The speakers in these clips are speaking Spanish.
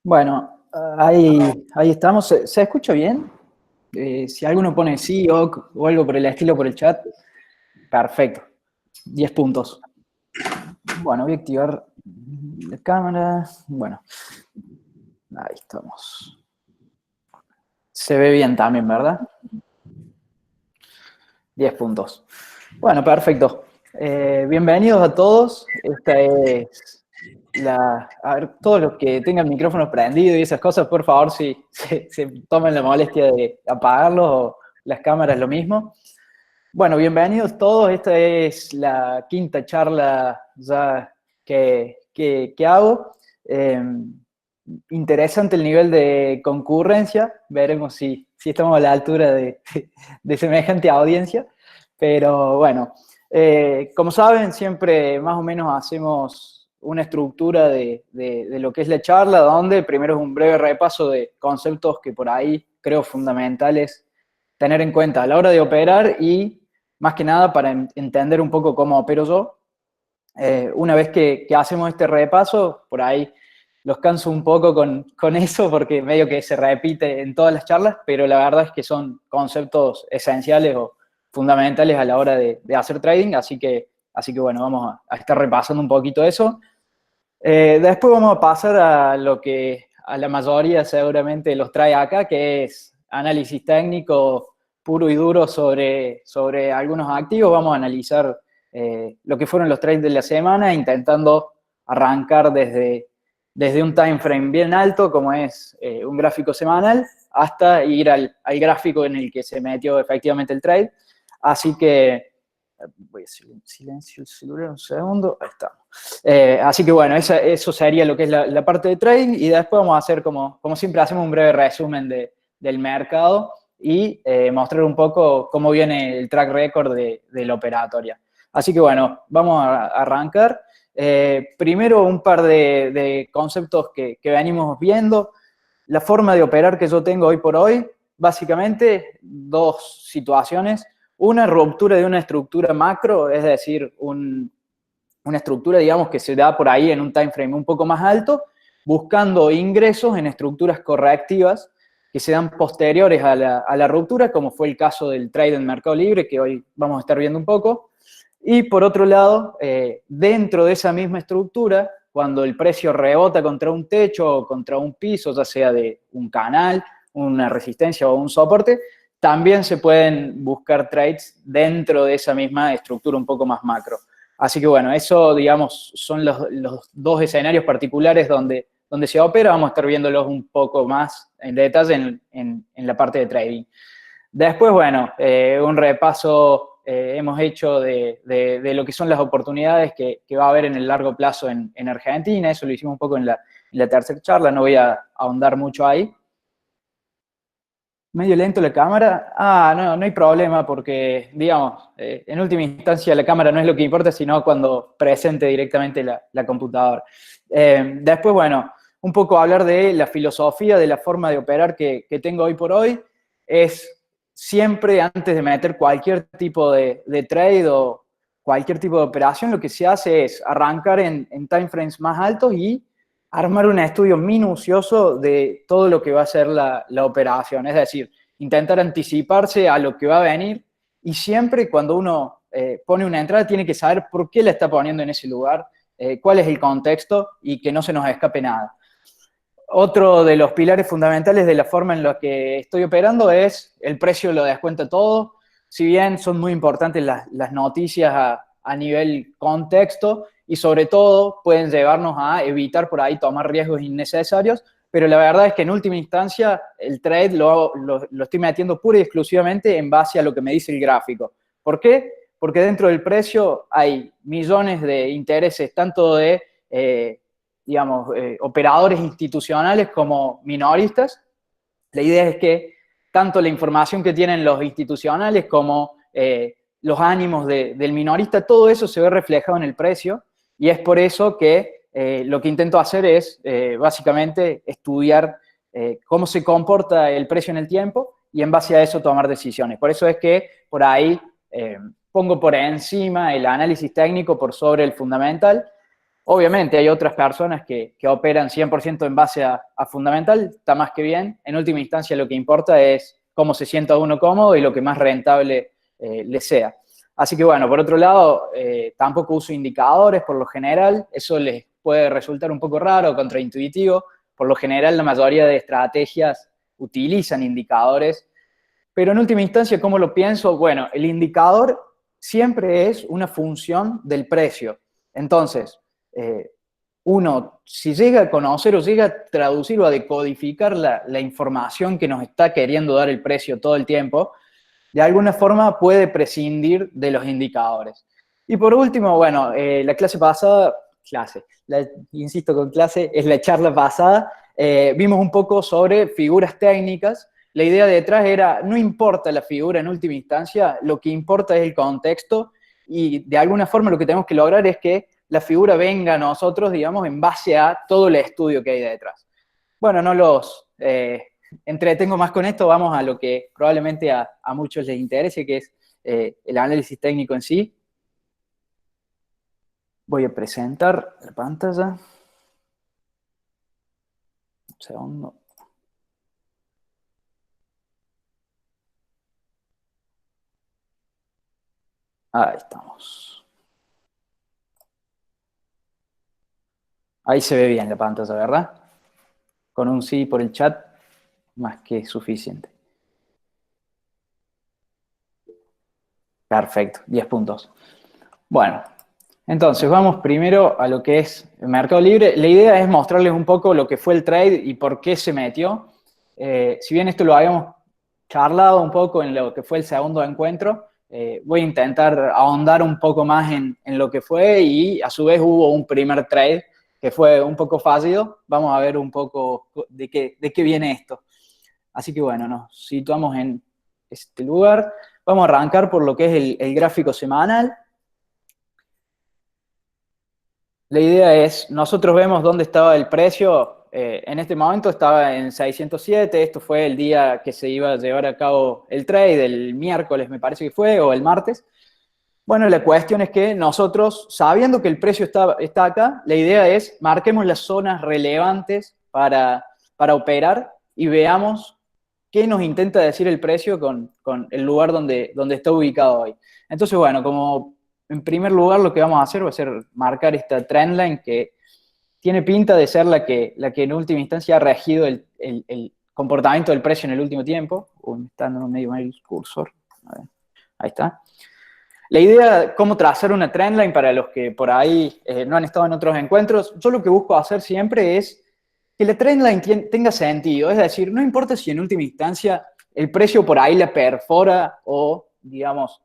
Bueno, ahí estamos. ¿Se escucha bien? Si alguno pone sí o algo por el estilo por el chat, perfecto. 10 puntos. Bueno, voy a activar la cámara. Bueno, ahí estamos. Se ve bien también, ¿verdad? 10 puntos. Bueno, perfecto. Bienvenidos a todos. Esta es a ver, todos los que tengan micrófonos prendidos y esas cosas, por favor, si se tomen la molestia de apagarlos o las cámaras lo mismo. Bueno, bienvenidos todos. Esta es la quinta charla ya que hago. Interesante el nivel de concurrencia. Veremos si estamos a la altura de semejante audiencia. Pero bueno, como saben, siempre más o menos hacemos una estructura de lo que es la charla, donde primero es un breve repaso de conceptos que por ahí creo fundamentales tener en cuenta a la hora de operar y más que nada para entender un poco cómo opero yo. Una vez que hacemos este repaso, por ahí los canso un poco con eso porque medio que se repite en todas las charlas, pero la verdad es que son conceptos esenciales o fundamentales a la hora de hacer trading, así que bueno, vamos a estar repasando un poquito eso. Después vamos a pasar a lo que a la mayoría seguramente los trae acá, que es análisis técnico puro y duro sobre algunos activos. Vamos a analizar lo que fueron los trades de la semana, intentando arrancar desde un time frame bien alto, como es un gráfico semanal, hasta ir al gráfico en el que se metió efectivamente el trade. Así que, voy a hacer un silencio el celular un segundo, ahí estamos. Así que bueno, eso sería lo que es la parte de trading, y después vamos a hacer, como siempre hacemos, un breve resumen del mercado y mostrar un poco cómo viene el track record de la operatoria. Así que bueno, vamos a arrancar. Primero un par de conceptos que venimos viendo. La forma de operar que yo tengo hoy por hoy, básicamente dos situaciones. Una, ruptura de una estructura macro, es decir, una estructura, digamos, que se da por ahí en un time frame un poco más alto, buscando ingresos en estructuras correctivas que se dan posteriores a la ruptura, como fue el caso del trade en Mercado Libre, que hoy vamos a estar viendo un poco. Y por otro lado, dentro de esa misma estructura, cuando el precio rebota contra un techo o contra un piso, ya sea de un canal, una resistencia o un soporte, también se pueden buscar trades dentro de esa misma estructura un poco más macro. Así que bueno, eso, digamos, son los dos escenarios particulares donde se opera. Vamos a estar viéndolos un poco más en detalle en la parte de trading. Después, bueno, un repaso hemos hecho de lo que son las oportunidades que va a haber en el largo plazo en Argentina. Eso lo hicimos un poco en la tercera charla, no voy a ahondar mucho ahí. ¿Medio lento la cámara? No hay problema porque, digamos, en última instancia la cámara no es lo que importa, sino cuando presente directamente la computadora. Después, bueno, un poco hablar de la filosofía, de la forma de operar que tengo hoy por hoy. Es siempre, antes de meter cualquier tipo de trade o cualquier tipo de operación, lo que se hace es arrancar en time frames más altos y armar un estudio minucioso de todo lo que va a ser la operación. Es decir, intentar anticiparse a lo que va a venir, y siempre cuando uno pone una entrada tiene que saber por qué la está poniendo en ese lugar, cuál es el contexto y que no se nos escape nada. Otro de los pilares fundamentales de la forma en la que estoy operando es el precio lo descuenta todo. Si bien son muy importantes las noticias a nivel contexto, y sobre todo pueden llevarnos a evitar por ahí tomar riesgos innecesarios, pero la verdad es que en última instancia el trade lo estoy metiendo pura y exclusivamente en base a lo que me dice el gráfico. ¿Por qué? Porque dentro del precio hay millones de intereses, tanto de digamos, operadores institucionales como minoristas. La idea es que tanto la información que tienen los institucionales como los ánimos del minorista, todo eso se ve reflejado en el precio, y es por eso que lo que intento hacer es básicamente estudiar cómo se comporta el precio en el tiempo y en base a eso tomar decisiones. Por eso es que por ahí pongo por encima el análisis técnico por sobre el fundamental. Obviamente hay otras personas que operan 100% en base a fundamental, está más que bien. En última instancia lo que importa es cómo se sienta uno cómodo y lo que más rentable le sea. Así que bueno, por otro lado, tampoco uso indicadores por lo general, eso les puede resultar un poco raro, contraintuitivo. Por lo general la mayoría de estrategias utilizan indicadores, pero en última instancia, ¿cómo lo pienso? Bueno, el indicador siempre es una función del precio. Entonces, uno, si llega a conocer o llega a traducir o a decodificar la información que nos está queriendo dar el precio todo el tiempo, de alguna forma puede prescindir de los indicadores. Y por último, bueno, la clase pasada, insisto con clase, es la charla pasada, vimos un poco sobre figuras técnicas. La idea detrás era, no importa la figura en última instancia, lo que importa es el contexto y de alguna forma lo que tenemos que lograr es que la figura venga a nosotros, digamos, en base a todo el estudio que hay detrás. Bueno, no los entretengo más con esto, vamos a lo que probablemente a muchos les interese, que es el análisis técnico en sí. Voy a presentar la pantalla. Un segundo. Ahí estamos. Ahí se ve bien la pantalla, ¿verdad? Con un sí por el chat, más que suficiente. Perfecto, 10 puntos. Bueno, entonces vamos primero a lo que es el Mercado Libre. La idea es mostrarles un poco lo que fue el trade y por qué se metió. Si bien esto lo habíamos charlado un poco en lo que fue el segundo encuentro, voy a intentar ahondar un poco más en lo que fue y a su vez hubo un primer trade que fue un poco fallido. Vamos a ver un poco de qué viene esto. Así que bueno, nos situamos en este lugar. Vamos a arrancar por lo que es el gráfico semanal. La idea es, nosotros vemos dónde estaba el precio, en este momento estaba en 607, esto fue el día que se iba a llevar a cabo el trade, el miércoles me parece que fue, o el martes. Bueno, la cuestión es que nosotros, sabiendo que el precio está acá, la idea es, marquemos las zonas relevantes para operar y veamos qué nos intenta decir el precio con el lugar donde está ubicado hoy. Entonces, bueno, como en primer lugar lo que vamos a hacer va a ser marcar esta trendline que tiene pinta de ser la que en última instancia ha regido el comportamiento del precio en el último tiempo. Uy, me está dando medio mal el cursor. A ver, ahí está. La idea, cómo trazar una trendline para los que por ahí no han estado en otros encuentros, yo lo que busco hacer siempre es que la trendline tenga sentido. Es decir, no importa si en última instancia el precio por ahí la perfora o, digamos,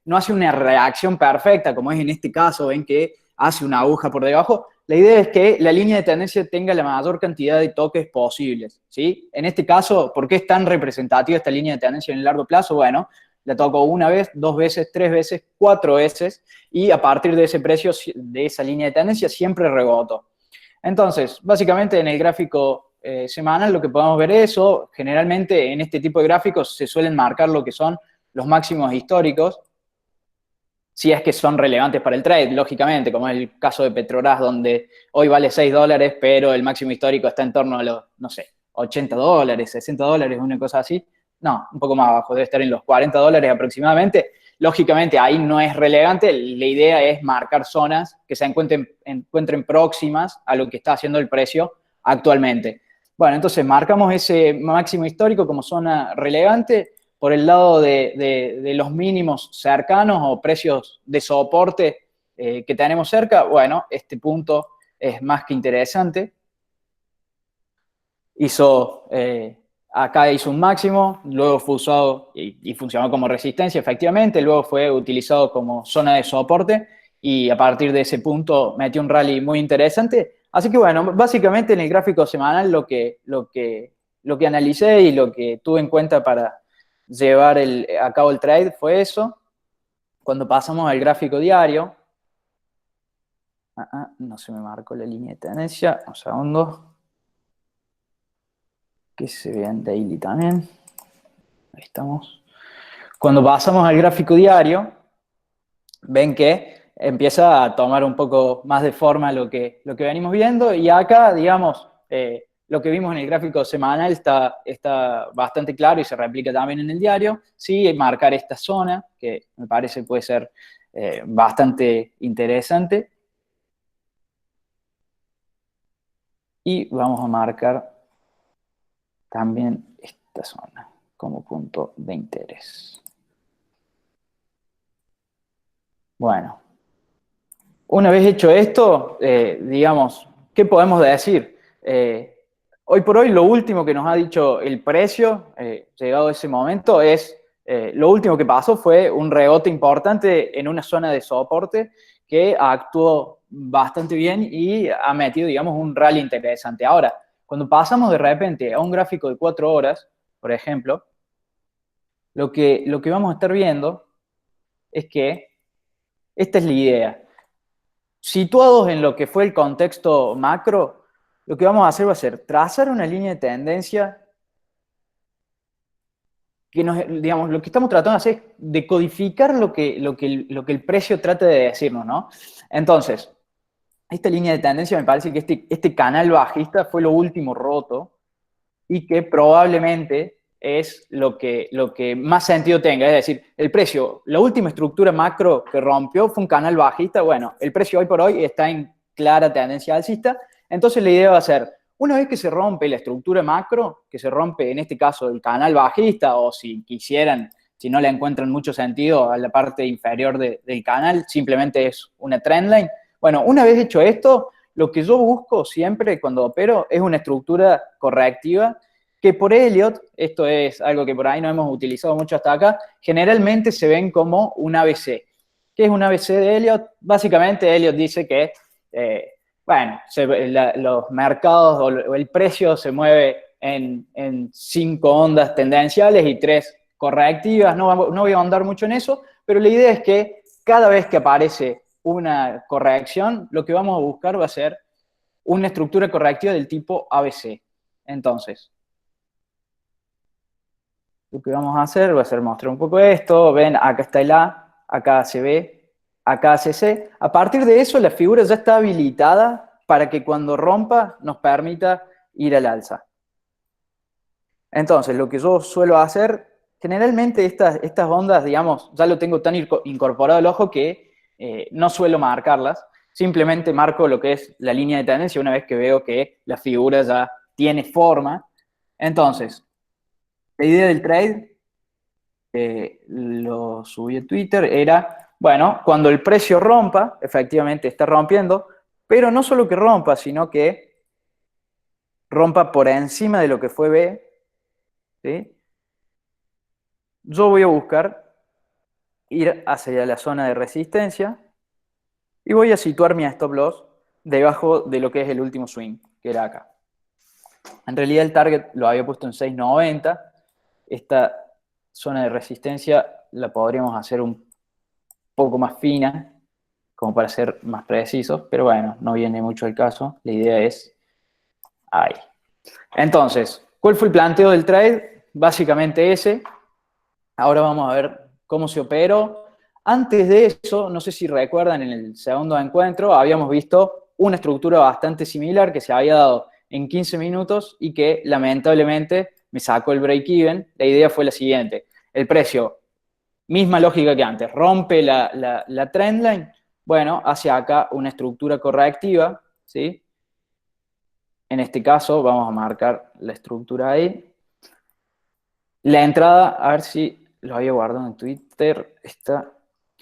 no hace una reacción perfecta, como es en este caso, ven que hace una aguja por debajo. La idea es que la línea de tendencia tenga la mayor cantidad de toques posibles, ¿sí? En este caso, ¿por qué es tan representativa esta línea de tendencia en el largo plazo? Bueno, la toco una vez, dos veces, tres veces, cuatro veces, y a partir de ese precio, de esa línea de tendencia, siempre reboto. Entonces, básicamente en el gráfico semanal lo que podemos ver es eso. Generalmente en este tipo de gráficos se suelen marcar lo que son los máximos históricos, si es que son relevantes para el trade, lógicamente, como es el caso de Petrobras, donde hoy vale $6, pero el máximo histórico está en torno a los, no sé, $80, $60, una cosa así. No, un poco más abajo, debe estar en los $40 aproximadamente. Lógicamente, ahí no es relevante, la idea es marcar zonas que se encuentren próximas a lo que está haciendo el precio actualmente. Bueno, entonces marcamos ese máximo histórico como zona relevante. Por el lado de los mínimos cercanos o precios de soporte que tenemos cerca, bueno, este punto es más que interesante. Acá hizo un máximo, luego fue usado y funcionó como resistencia, efectivamente, luego fue utilizado como zona de soporte y a partir de ese punto metió un rally muy interesante. Así que bueno, básicamente en el gráfico semanal lo que analicé y lo que tuve en cuenta para llevar a cabo el trade fue eso. Cuando pasamos al gráfico diario, no se me marcó la línea de tendencia, un segundo. Que se vea en daily también. Ahí estamos. Cuando pasamos al gráfico diario, ven que empieza a tomar un poco más de forma lo que venimos viendo, y acá, digamos, lo que vimos en el gráfico semanal está bastante claro y se replica también en el diario. Sí, marcar esta zona, que me parece puede ser bastante interesante. Y vamos a marcar también esta zona como punto de interés. Bueno, una vez hecho esto, digamos, ¿qué podemos decir? Hoy por hoy lo último que nos ha dicho el precio, llegado ese momento, es, lo último que pasó fue un rebote importante en una zona de soporte que actuó bastante bien y ha metido, digamos, un rally interesante. Ahora, cuando pasamos de repente a un gráfico de 4 horas, por ejemplo, lo que vamos a estar viendo es que esta es la idea. Situados en lo que fue el contexto macro, lo que vamos a hacer va a ser trazar una línea de tendencia que digamos, lo que estamos tratando de hacer es decodificar lo que el precio trata de decirnos, ¿no? Entonces, esta línea de tendencia me parece que este canal bajista fue lo último roto y que probablemente es lo que más sentido tenga. Es decir, el precio, la última estructura macro que rompió fue un canal bajista. Bueno, el precio hoy por hoy está en clara tendencia alcista. Entonces la idea va a ser, una vez que se rompe la estructura macro, que se rompe en este caso el canal bajista, o si quisieran, si no le encuentran mucho sentido a la parte inferior del canal, simplemente es una trendline. Bueno, una vez hecho esto, lo que yo busco siempre cuando opero es una estructura correctiva que por Elliott, esto es algo que por ahí no hemos utilizado mucho hasta acá, generalmente se ven como un ABC. ¿Qué es un ABC de Elliott? Básicamente Elliott dice que, bueno, los mercados o el precio se mueve en 5 ondas tendenciales y 3 correctivas. No voy a ahondar mucho en eso, pero la idea es que cada vez que aparece una corrección, lo que vamos a buscar va a ser una estructura correctiva del tipo ABC. Entonces, lo que vamos a hacer va a ser mostrar un poco esto. Ven, acá está el A, acá se B, acá hace C. A partir de eso, la figura ya está habilitada para que cuando rompa nos permita ir al alza. Entonces, lo que yo suelo hacer, generalmente estas ondas, digamos, ya lo tengo tan incorporado al ojo que no suelo marcarlas. Simplemente marco lo que es la línea de tendencia una vez que veo que la figura ya tiene forma. Entonces, la idea del trade, lo subí a Twitter, era, bueno, cuando el precio rompa, efectivamente está rompiendo, pero no solo que rompa, sino que rompa por encima de lo que fue B, ¿sí? Yo voy a buscar ir hacia la zona de resistencia y voy a situar mi stop loss debajo de lo que es el último swing, que era acá. En realidad el target lo había puesto en 6.90. Esta zona de resistencia la podríamos hacer un poco más fina, como para ser más precisos, pero bueno, no viene mucho el caso. La idea es ahí. Entonces, ¿cuál fue el planteo del trade? Básicamente ese. Ahora vamos a ver cómo se operó. Antes de eso, no sé si recuerdan, en el segundo encuentro habíamos visto una estructura bastante similar que se había dado en 15 minutos y que lamentablemente me sacó el break-even. La idea fue la siguiente. El precio, misma lógica que antes, rompe la trendline, bueno, hacia acá una estructura correctiva, ¿sí? En este caso vamos a marcar la estructura ahí. La entrada, a ver si lo había guardado en Twitter,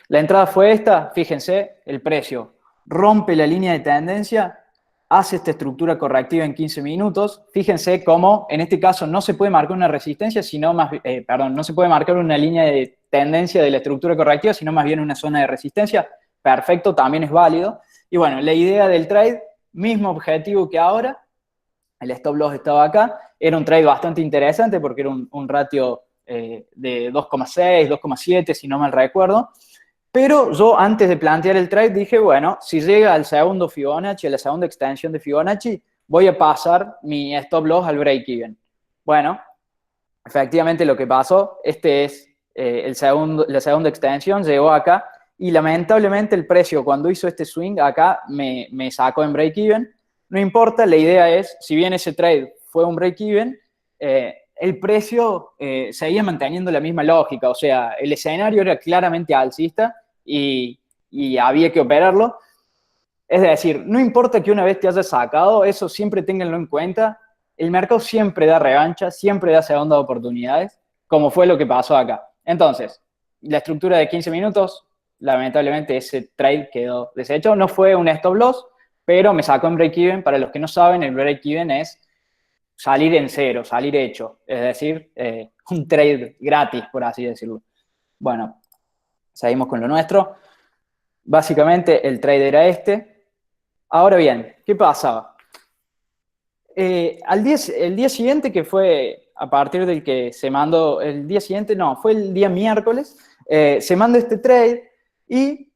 la entrada fue esta, fíjense, el precio rompe la línea de tendencia, hace esta estructura correctiva en 15 minutos. Fíjense cómo en este caso no se puede marcar una resistencia, sino más, perdón, no se puede marcar una línea de tendencia de la estructura correctiva, sino más bien una zona de resistencia. Perfecto, también es válido. Y bueno, la idea del trade, mismo objetivo que ahora, el stop loss estaba acá, era un trade bastante interesante porque era un ratio de 2,6, 2,7, si no mal recuerdo. Pero yo antes de plantear el trade dije, bueno, si llega al segundo Fibonacci, a la segunda extensión de Fibonacci, voy a pasar mi stop loss al break-even. Bueno, efectivamente lo que pasó, este es la segunda extensión, llegó acá y lamentablemente el precio cuando hizo este swing acá me sacó en break-even. No importa, la idea es, si bien ese trade fue un break-even, el precio seguía manteniendo la misma lógica, o sea, el escenario era claramente alcista y había que operarlo. Es decir, no importa que una vez te hayas sacado, eso siempre ténganlo en cuenta. El mercado siempre da revancha, siempre da segundas oportunidades, como fue lo que pasó acá. Entonces, la estructura de 15 minutos, lamentablemente ese trade quedó deshecho. No fue un stop loss, pero me sacó en break-even. Para los que no saben, el break-even es salir en cero, salir hecho. Es decir, un trade gratis, por así decirlo. Bueno, seguimos con lo nuestro. Básicamente el trade era este. Ahora bien, ¿qué pasaba? El día siguiente, que fue a partir del que se mandó, el día siguiente, no, fue el día miércoles, se manda este trade y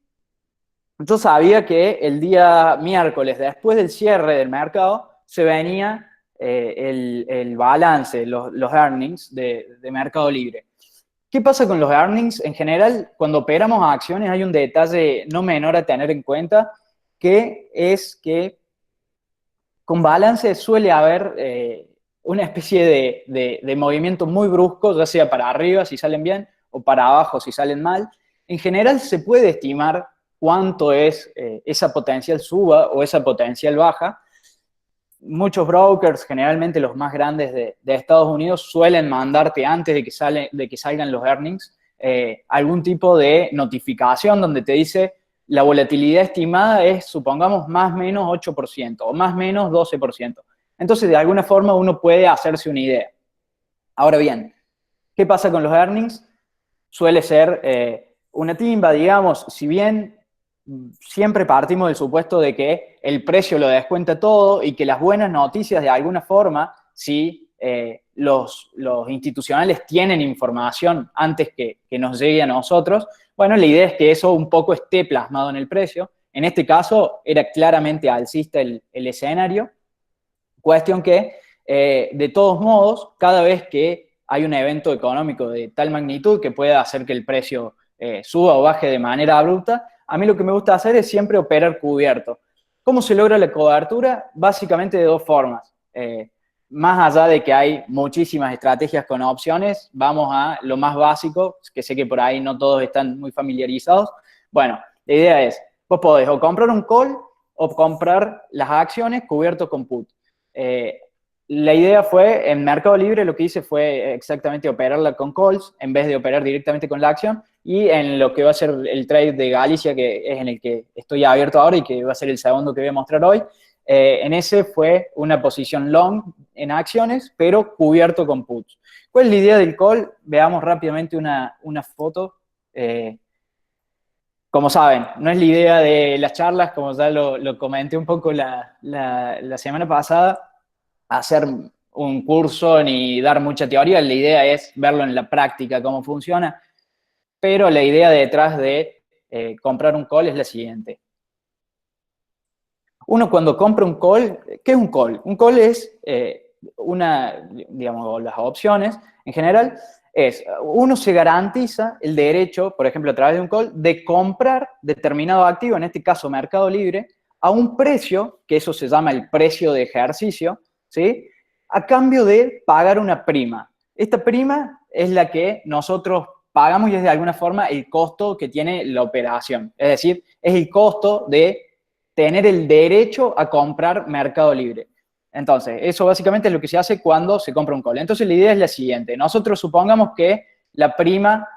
yo sabía que el día miércoles, después del cierre del mercado, se venía el balance, los earnings de Mercado Libre. ¿Qué pasa con los earnings? En general, cuando operamos a acciones hay un detalle no menor a tener en cuenta, que es que con balance suele haber una especie de movimiento muy brusco, ya sea para arriba si salen bien o para abajo si salen mal. En general se puede estimar cuánto es esa potencial suba o esa potencial baja. Muchos brokers, generalmente los más grandes de Estados Unidos, suelen mandarte antes de que salgan los earnings algún tipo de notificación donde te dice la volatilidad estimada es, supongamos, más o menos 8% o más o menos 12%. Entonces, de alguna forma, uno puede hacerse una idea. Ahora bien, ¿qué pasa con los earnings? Suele ser una timba, digamos, si bien siempre partimos del supuesto de que el precio lo descuenta todo y que las buenas noticias, de alguna forma, si los institucionales tienen información antes que nos llegue a nosotros, bueno, la idea es que eso un poco esté plasmado en el precio. En este caso, era claramente alcista el escenario. Cuestión que, de todos modos, cada vez que hay un evento económico de tal magnitud que pueda hacer que el precio suba o baje de manera abrupta, a mí lo que me gusta hacer es siempre operar cubierto. ¿Cómo se logra la cobertura? Básicamente de dos formas. Más allá de que hay muchísimas estrategias con opciones, vamos a lo más básico, que sé que por ahí no todos están muy familiarizados. Bueno, la idea es, vos podés o comprar un call o comprar las acciones cubiertos con put. La idea fue, en Mercado Libre lo que hice fue exactamente operarla con calls en vez de operar directamente con la acción, y en lo que va a ser el trade de Galicia, que es en el que estoy abierto ahora y que va a ser el segundo que voy a mostrar hoy, en ese fue una posición long en acciones, pero cubierto con puts. ¿Cuál es la idea del call? Veamos rápidamente una foto. Como saben, no es la idea de las charlas, como ya lo comenté un poco la semana pasada, hacer un curso ni dar mucha teoría. La idea es verlo en la práctica, cómo funciona. Pero la idea detrás de comprar un call es la siguiente. Uno cuando compra un call, ¿qué es un call? Un call es digamos, las opciones en general, es uno se garantiza el derecho, por ejemplo, a través de un call, de comprar determinado activo, en este caso Mercado Libre, a un precio, que eso se llama el precio de ejercicio, ¿sí? A cambio de pagar una prima. Esta prima es la que nosotros pagamos y es de alguna forma el costo que tiene la operación. Es decir, es el costo de tener el derecho a comprar Mercado Libre. Entonces, eso básicamente es lo que se hace cuando se compra un call. Entonces, la idea es la siguiente. Nosotros supongamos que la prima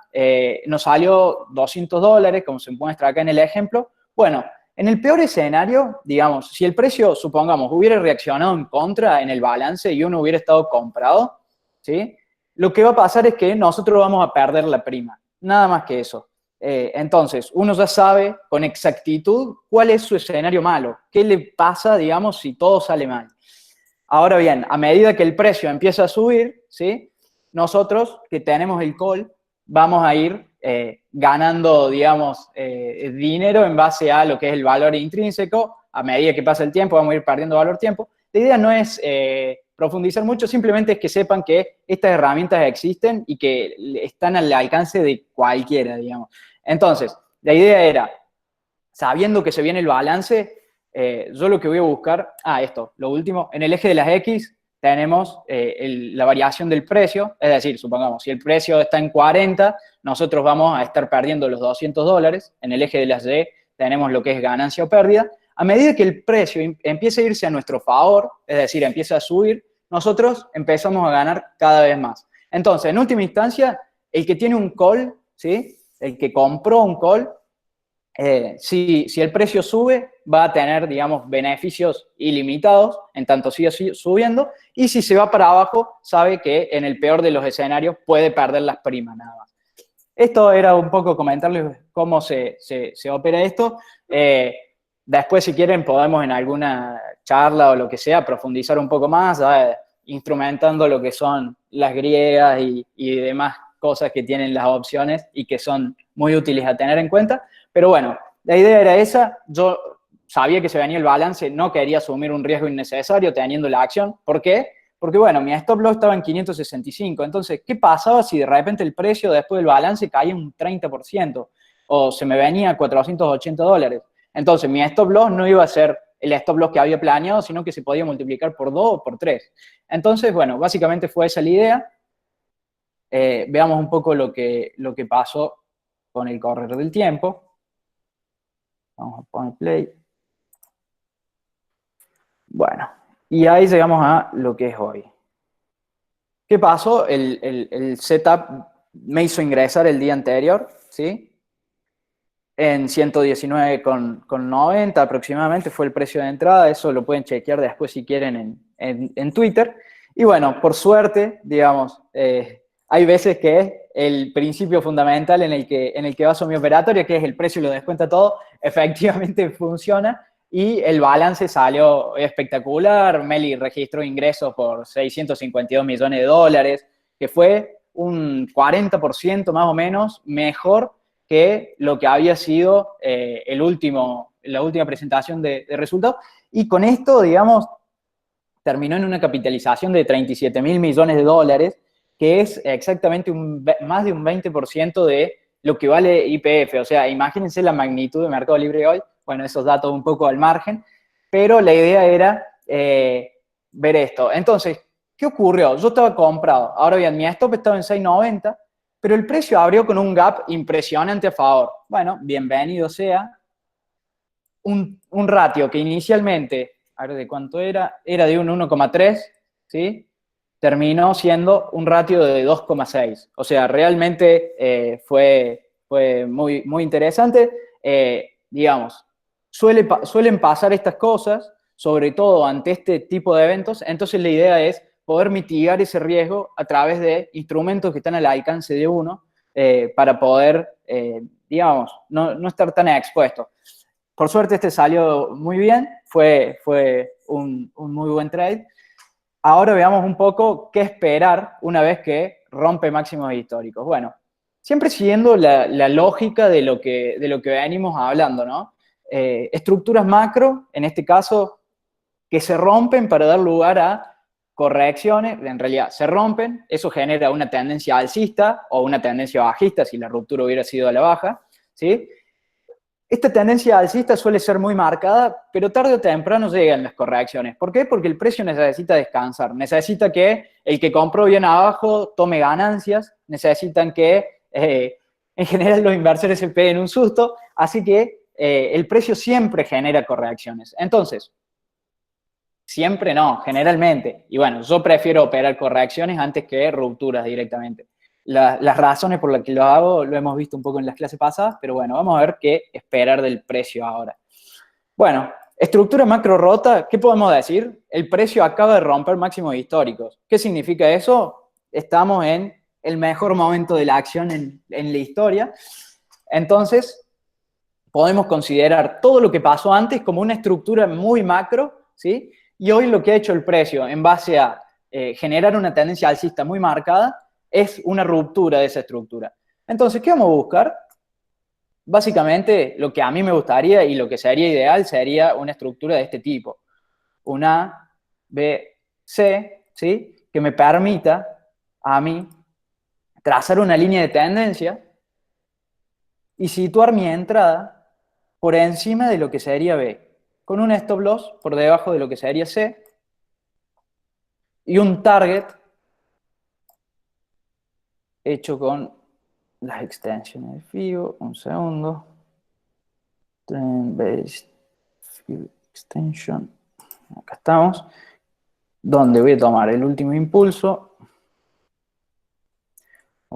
nos salió $200, como se muestra acá en el ejemplo. Bueno, en el peor escenario, digamos, si el precio, supongamos, hubiera reaccionado en contra en el balance y uno hubiera estado comprado, ¿sí? Lo que va a pasar es que nosotros vamos a perder la prima. Nada más que eso. Entonces, uno ya sabe con exactitud cuál es su escenario malo, qué le pasa, digamos, si todo sale mal. Ahora bien, a medida que el precio empieza a subir, ¿sí? Nosotros que tenemos el call vamos a ir ganando, digamos, dinero en base a lo que es el valor intrínseco. A medida que pasa el tiempo vamos a ir perdiendo valor tiempo. La idea no es profundizar mucho, simplemente es que sepan que estas herramientas existen y que están al alcance de cualquiera, digamos. Entonces, la idea era, sabiendo que se viene el balance, yo lo que voy a buscar, esto, lo último, en el eje de las X tenemos la variación del precio, es decir, supongamos, si el precio está en 40, nosotros vamos a estar perdiendo los $200, en el eje de las Y tenemos lo que es ganancia o pérdida. A medida que el precio empieza a irse a nuestro favor, es decir, empieza a subir, nosotros empezamos a ganar cada vez más. Entonces, en última instancia, el que tiene un call, ¿sí? El que compró un call, si el precio sube, va a tener, digamos, beneficios ilimitados, en tanto siga subiendo, y si se va para abajo, sabe que en el peor de los escenarios puede perder las primas nada más. Esto era un poco comentarles cómo se opera esto. Después, si quieren, podemos en alguna charla o lo que sea profundizar un poco más, instrumentando lo que son las griegas y demás cosas que tienen las opciones y que son muy útiles a tener en cuenta. Pero bueno, la idea era esa. Yo sabía que se venía el balance, no quería asumir un riesgo innecesario teniendo la acción. ¿Por qué? Porque, bueno, mi stop loss estaba en 565. Entonces, ¿qué pasaba si de repente el precio después del balance caía un 30%? O se me venía a $480. Entonces, mi stop loss no iba a ser el stop loss que había planeado, sino que se podía multiplicar por 2 o por 3. Entonces, bueno, básicamente fue esa la idea. Veamos un poco lo que pasó con el correr del tiempo. Vamos a poner play. Bueno, y ahí llegamos a lo que es hoy. ¿Qué pasó? El setup me hizo ingresar el día anterior, ¿sí? En 119,90 aproximadamente fue el precio de entrada. Eso lo pueden chequear después si quieren en Twitter. Y bueno, por suerte, digamos, hay veces que el principio fundamental en el que baso mi operatoria, que es el precio y lo descuenta todo, efectivamente funciona y el balance salió espectacular. Meli registró ingresos por $652 millones, que fue un 40% más o menos mejor que lo que había sido la última presentación de resultados. Y con esto, digamos, terminó en una capitalización de $37.000 millones, que es exactamente más de un 20% de lo que vale YPF. O sea, imagínense la magnitud de Mercado Libre hoy. Bueno, esos datos un poco al margen, pero la idea era ver esto. Entonces, ¿qué ocurrió? Yo estaba comprado. Ahora bien, mi stop estaba en 6.90, pero el precio abrió con un gap impresionante a favor. Bueno, bienvenido sea. Un ratio que inicialmente, a ver de cuánto era de un 1,3, ¿sí? Terminó siendo un ratio de 2,6. O sea, realmente fue muy, muy interesante. Digamos, suelen pasar estas cosas, sobre todo ante este tipo de eventos. Entonces la idea es poder mitigar ese riesgo a través de instrumentos que están al alcance de uno para poder, digamos, no estar tan expuesto. Por suerte este salió muy bien, fue un muy buen trade. Ahora veamos un poco qué esperar una vez que rompe máximos históricos. Bueno, siempre siguiendo la lógica de lo que venimos hablando, ¿no? Estructuras macro, en este caso, que se rompen para dar lugar a correcciones, en realidad se rompen, eso genera una tendencia alcista o una tendencia bajista si la ruptura hubiera sido a la baja, ¿sí? Esta tendencia alcista suele ser muy marcada, pero tarde o temprano llegan las correcciones. ¿Por qué? Porque el precio necesita descansar, necesita que el que compró bien abajo tome ganancias, necesitan que en general los inversores se peguen un susto, así que el precio siempre genera correcciones. Entonces, siempre no, generalmente. Y bueno, yo prefiero operar correcciones antes que rupturas directamente. Las razones por las que lo hago lo hemos visto un poco en las clases pasadas, pero bueno, vamos a ver qué esperar del precio ahora. Bueno, estructura macro rota, ¿qué podemos decir? El precio acaba de romper máximos históricos. ¿Qué significa eso? Estamos en el mejor momento de la acción en la historia. Entonces, podemos considerar todo lo que pasó antes como una estructura muy macro, ¿sí? Y hoy lo que ha hecho el precio en base a generar una tendencia alcista muy marcada es una ruptura de esa estructura. Entonces, ¿qué vamos a buscar? Básicamente, lo que a mí me gustaría y lo que sería ideal sería una estructura de este tipo. Una B, C, ¿sí? Que me permita a mí trazar una línea de tendencia y situar mi entrada por encima de lo que sería B, con un stop loss por debajo de lo que sería C, y un target hecho con las extensiones de FIBO. Un segundo. Trend Based FIBO Extension. Acá estamos. Donde voy a tomar el último impulso.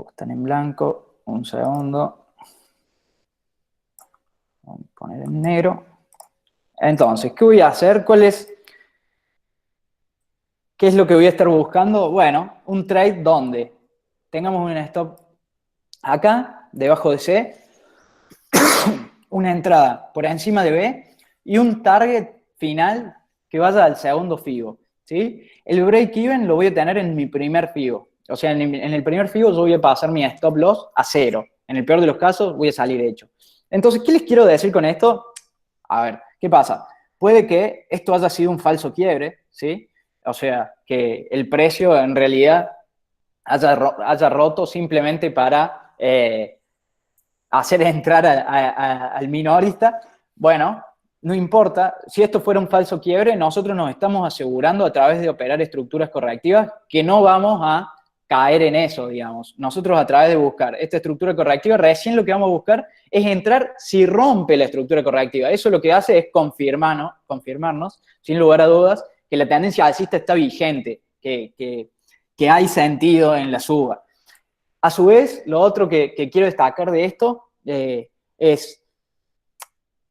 Están en blanco. Un segundo. Vamos a poner en negro. Entonces, ¿qué voy a hacer? ¿Qué es lo que voy a estar buscando? Bueno, un trade donde tengamos un stop acá, debajo de C, una entrada por encima de B y un target final que vaya al segundo FIBO, ¿sí? El break-even lo voy a tener en mi primer FIBO. O sea, en el primer FIBO yo voy a pasar mi stop loss a 0. En el peor de los casos voy a salir hecho. Entonces, ¿qué les quiero decir con esto? A ver, ¿qué pasa? Puede que esto haya sido un falso quiebre, ¿sí? O sea, que el precio en realidad haya roto simplemente para hacer entrar al minorista. Bueno, no importa. Si esto fuera un falso quiebre, nosotros nos estamos asegurando a través de operar estructuras correctivas que no vamos a caer en eso, digamos. Nosotros a través de buscar esta estructura correctiva, recién lo que vamos a buscar es entrar si rompe la estructura correctiva. Eso lo que hace es confirmarnos, sin lugar a dudas, que la tendencia alcista está vigente, que hay sentido en la suba. A su vez, lo otro que quiero destacar de esto es,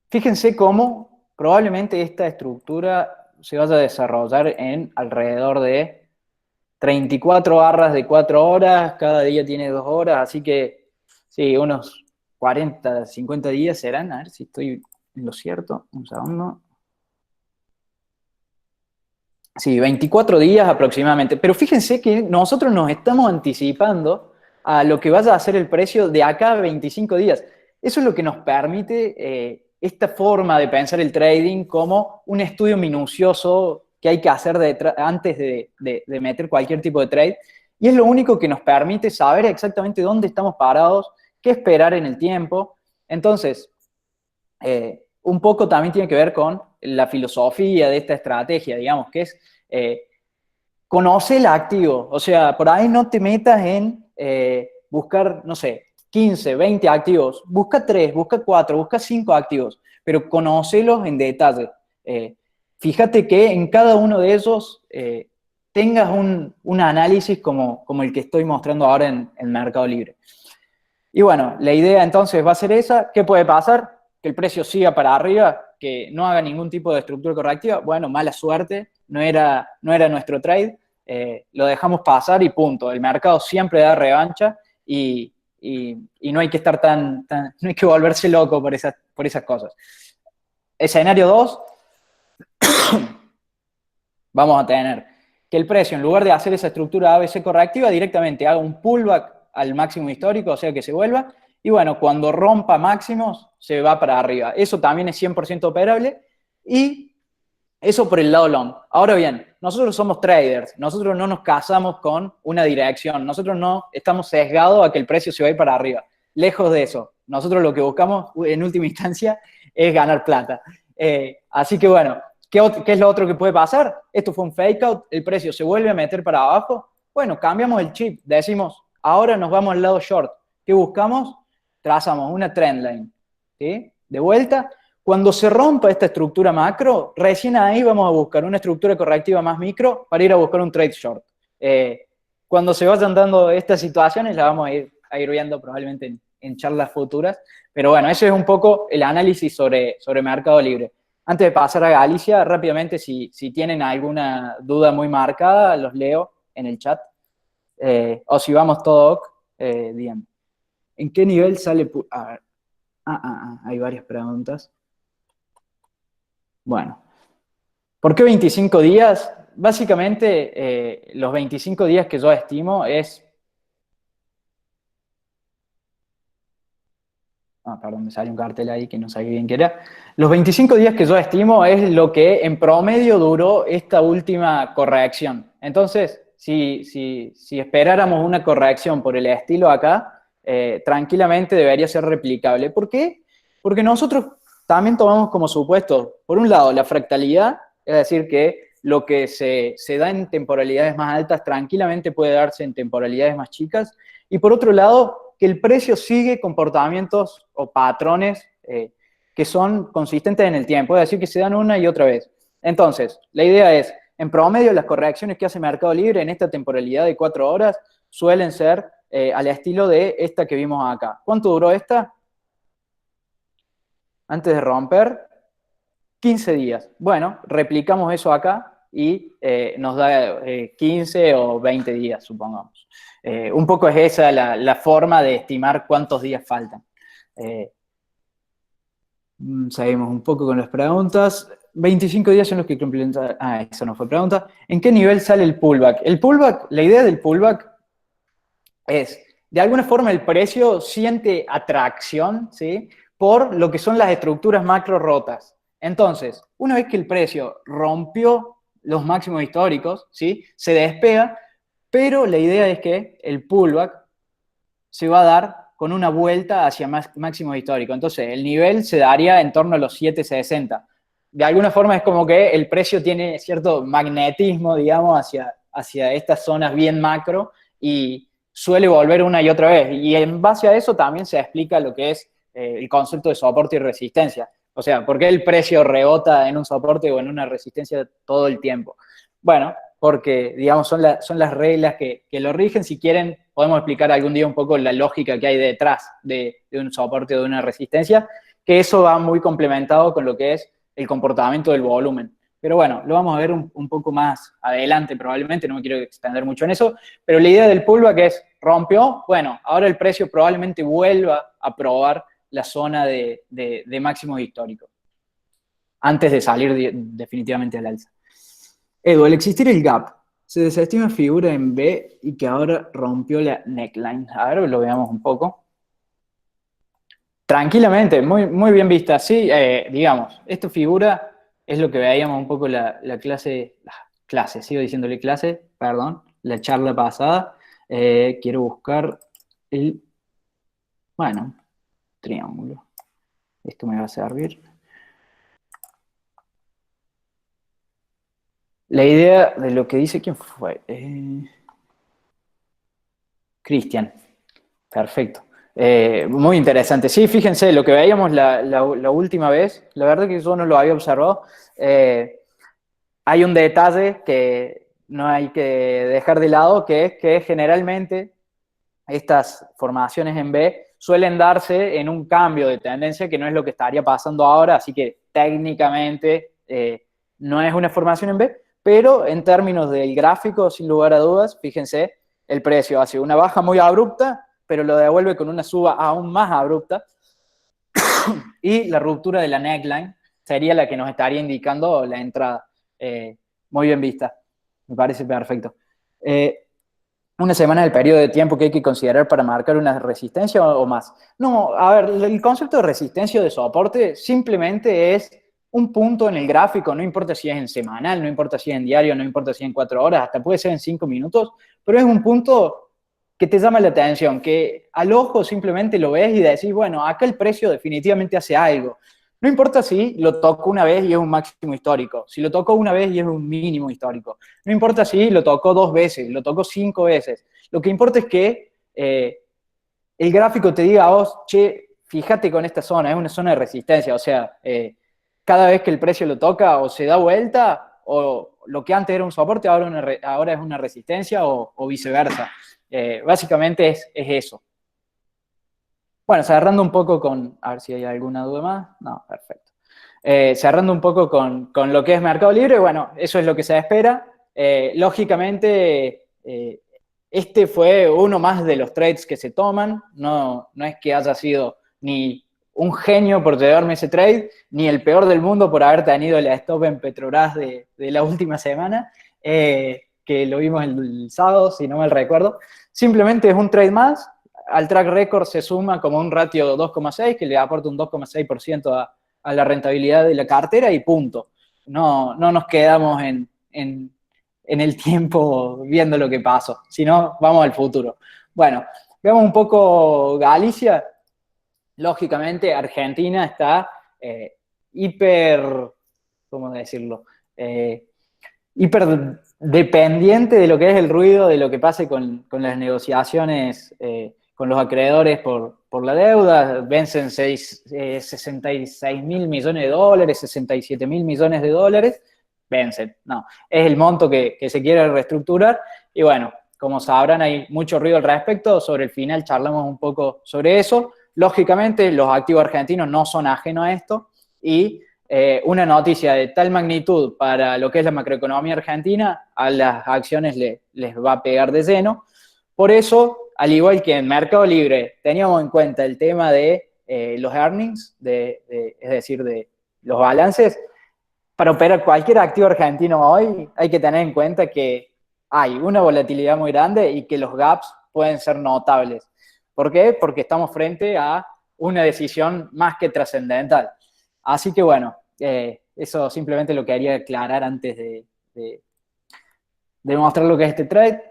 fíjense cómo probablemente esta estructura se vaya a desarrollar en alrededor de 34 barras de 4 horas, cada día tiene 2 horas, así que sí, unos 40, 50 días serán, a ver si estoy en lo cierto, un segundo. Sí, 24 días aproximadamente, pero fíjense que nosotros nos estamos anticipando a lo que vaya a ser el precio de acá a 25 días. Eso es lo que nos permite esta forma de pensar el trading como un estudio minucioso que hay que hacer antes de meter cualquier tipo de trade. Y es lo único que nos permite saber exactamente dónde estamos parados, qué esperar en el tiempo. Entonces, un poco también tiene que ver con la filosofía de esta estrategia, digamos, que es conoce el activo. O sea, por ahí no te metas en buscar, no sé, 15, 20 activos. Busca 3, busca 4, busca 5 activos, pero conócelos en detalle. Fíjate que en cada uno de esos tengas un análisis como el que estoy mostrando ahora en Mercado Libre. Y bueno, la idea entonces va a ser esa. ¿Qué puede pasar? Que el precio siga para arriba, que no haga ningún tipo de estructura correctiva. Bueno, mala suerte, no era nuestro trade. Lo dejamos pasar y punto. El mercado siempre da revancha y no hay que estar no hay que volverse loco por esas cosas. Escenario 2, vamos a tener que el precio, en lugar de hacer esa estructura ABC correctiva, directamente haga un pullback al máximo histórico, o sea que se vuelva, y bueno, cuando rompa máximos, se va para arriba. Eso también es 100% operable, y eso por el lado long. Ahora bien, nosotros somos traders, nosotros no nos casamos con una dirección, nosotros no estamos sesgados a que el precio se va a ir para arriba. Lejos de eso, nosotros lo que buscamos en última instancia es ganar plata. Así que bueno, ¿qué es lo otro que puede pasar? Esto fue un fake out, el precio se vuelve a meter para abajo. Bueno, cambiamos el chip, decimos, ahora nos vamos al lado short. ¿Qué buscamos? Trazamos una trendline, ¿sí? De vuelta. Cuando se rompa esta estructura macro, recién ahí vamos a buscar una estructura correctiva más micro para ir a buscar un trade short. Cuando se vayan dando estas situaciones, las vamos a ir viendo probablemente en charlas futuras. Pero bueno, ese es un poco el análisis sobre Mercado Libre. Antes de pasar a Galicia, rápidamente, si tienen alguna duda muy marcada, los leo en el chat. O si vamos todo ok, díganme. ¿En qué nivel sale? A ver. Hay varias preguntas. Bueno, ¿por qué 25 días? Básicamente, los 25 días que yo estimo es... perdón, me sale un cartel ahí que no sabía bien qué era. Los 25 días que yo estimo es lo que en promedio duró esta última corrección. Entonces, si esperáramos una corrección por el estilo acá, tranquilamente debería ser replicable. ¿Por qué? Porque nosotros también tomamos como supuesto, por un lado, la fractalidad, es decir, que lo que se da en temporalidades más altas tranquilamente puede darse en temporalidades más chicas, y por otro lado, que el precio sigue comportamientos o patrones que son consistentes en el tiempo, es decir, que se dan una y otra vez. Entonces, la idea es, en promedio, las correcciones que hace Mercado Libre en esta temporalidad de 4 horas suelen ser al estilo de esta que vimos acá. ¿Cuánto duró esta? Antes de romper, 15 días. Bueno, replicamos eso acá y nos da 15 o 20 días, supongamos. Un poco es esa la forma de estimar cuántos días faltan. Seguimos un poco con las preguntas. 25 días son los que complementan. Ah, eso no fue pregunta. ¿En qué nivel sale el pullback? El pullback, la idea del pullback es, de alguna forma el precio siente atracción, ¿sí?, por lo que son las estructuras macro rotas. Entonces, una vez que el precio rompió los máximos históricos, ¿sí?, se despega, pero la idea es que el pullback se va a dar con una vuelta hacia máximo histórico. Entonces, el nivel se daría en torno a los 760. De alguna forma es como que el precio tiene cierto magnetismo, digamos, hacia estas zonas bien macro y suele volver una y otra vez. Y en base a eso también se explica lo que es el concepto de soporte y resistencia. O sea, ¿por qué el precio rebota en un soporte o en una resistencia todo el tiempo? Bueno, porque, digamos, son las reglas que lo rigen. Si quieren, podemos explicar algún día un poco la lógica que hay detrás de un soporte o de una resistencia, que eso va muy complementado con lo que es el comportamiento del volumen. Pero bueno, lo vamos a ver un poco más adelante probablemente, no me quiero extender mucho en eso, pero la idea del pullback es, rompió, bueno, ahora el precio probablemente vuelva a probar la zona de máximos históricos, antes de salir definitivamente al alza. Edu, al existir el gap, se desestima figura en B y que ahora rompió la neckline. A ver, lo veamos un poco. Tranquilamente, muy, muy bien vista. Sí, digamos, esta figura es lo que veíamos un poco la clase, sigo diciéndole clase, perdón, la charla pasada. Quiero buscar el, bueno, triángulo. Esto me va a servir. La idea de lo que dice, ¿quién fue? Cristian. Perfecto. Muy interesante. Sí, fíjense, lo que veíamos la última vez, la verdad que yo no lo había observado. Hay un detalle que no hay que dejar de lado, que es que generalmente estas formaciones en B suelen darse en un cambio de tendencia que no es lo que estaría pasando ahora, así que técnicamente no es una formación en B, pero en términos del gráfico, sin lugar a dudas, fíjense, el precio hace una baja muy abrupta, pero lo devuelve con una suba aún más abrupta, y la ruptura de la neckline sería la que nos estaría indicando la entrada. Muy bien vista, me parece perfecto. Una semana del periodo de tiempo que hay que considerar para marcar una resistencia o más. No, a ver, el concepto de resistencia o de soporte simplemente es un punto en el gráfico, no importa si es en semanal, no importa si es en diario, no importa si es en 4 horas, hasta puede ser en 5 minutos, pero es un punto que te llama la atención, que al ojo simplemente lo ves y decís, bueno, acá el precio definitivamente hace algo. No importa si lo tocó una vez y es un máximo histórico, si lo tocó una vez y es un mínimo histórico. No importa si lo tocó 2 veces, lo tocó 5 veces. Lo que importa es que el gráfico te diga a vos, che, fíjate con esta zona, es una zona de resistencia. O sea, cada vez que el precio lo toca o se da vuelta, o lo que antes era un soporte ahora es una resistencia o viceversa. Básicamente es eso. Bueno, cerrando un poco con, a ver si hay alguna duda más. No, perfecto. Cerrando un poco con lo que es Mercado Libre, bueno, eso es lo que se espera. Lógicamente, este fue uno más de los trades que se toman. No es que haya sido ni un genio por llevarme ese trade, ni el peor del mundo por haber tenido la stop en Petrobras de la última semana, que lo vimos el sábado, si no mal recuerdo. Simplemente es un trade más. Al track record se suma como un ratio 2,6 que le aporta un 2,6% a la rentabilidad de la cartera y punto. No nos quedamos en el tiempo viendo lo que pasó, sino vamos al futuro. Bueno, veamos un poco Galicia. Lógicamente, Argentina está hiper, ¿cómo decirlo? Hiper dependiente de lo que es el ruido, de lo que pase con las negociaciones con los acreedores por la deuda. Vencen 66 mil millones de dólares, 67 mil millones de dólares, vencen. No, es el monto que se quiere reestructurar. Y bueno, como sabrán, hay mucho ruido al respecto. Sobre el final charlamos un poco sobre eso. Lógicamente, los activos argentinos no son ajenos a esto y una noticia de tal magnitud para lo que es la macroeconomía argentina, a las acciones les va a pegar de lleno. Por eso, al igual que en Mercado Libre, teníamos en cuenta el tema de los earnings, es decir, de los balances. Para operar cualquier activo argentino hoy, hay que tener en cuenta que hay una volatilidad muy grande y que los gaps pueden ser notables. ¿Por qué? Porque estamos frente a una decisión más que trascendental. Así que bueno, eso simplemente lo quería aclarar antes de mostrar lo que es este trade.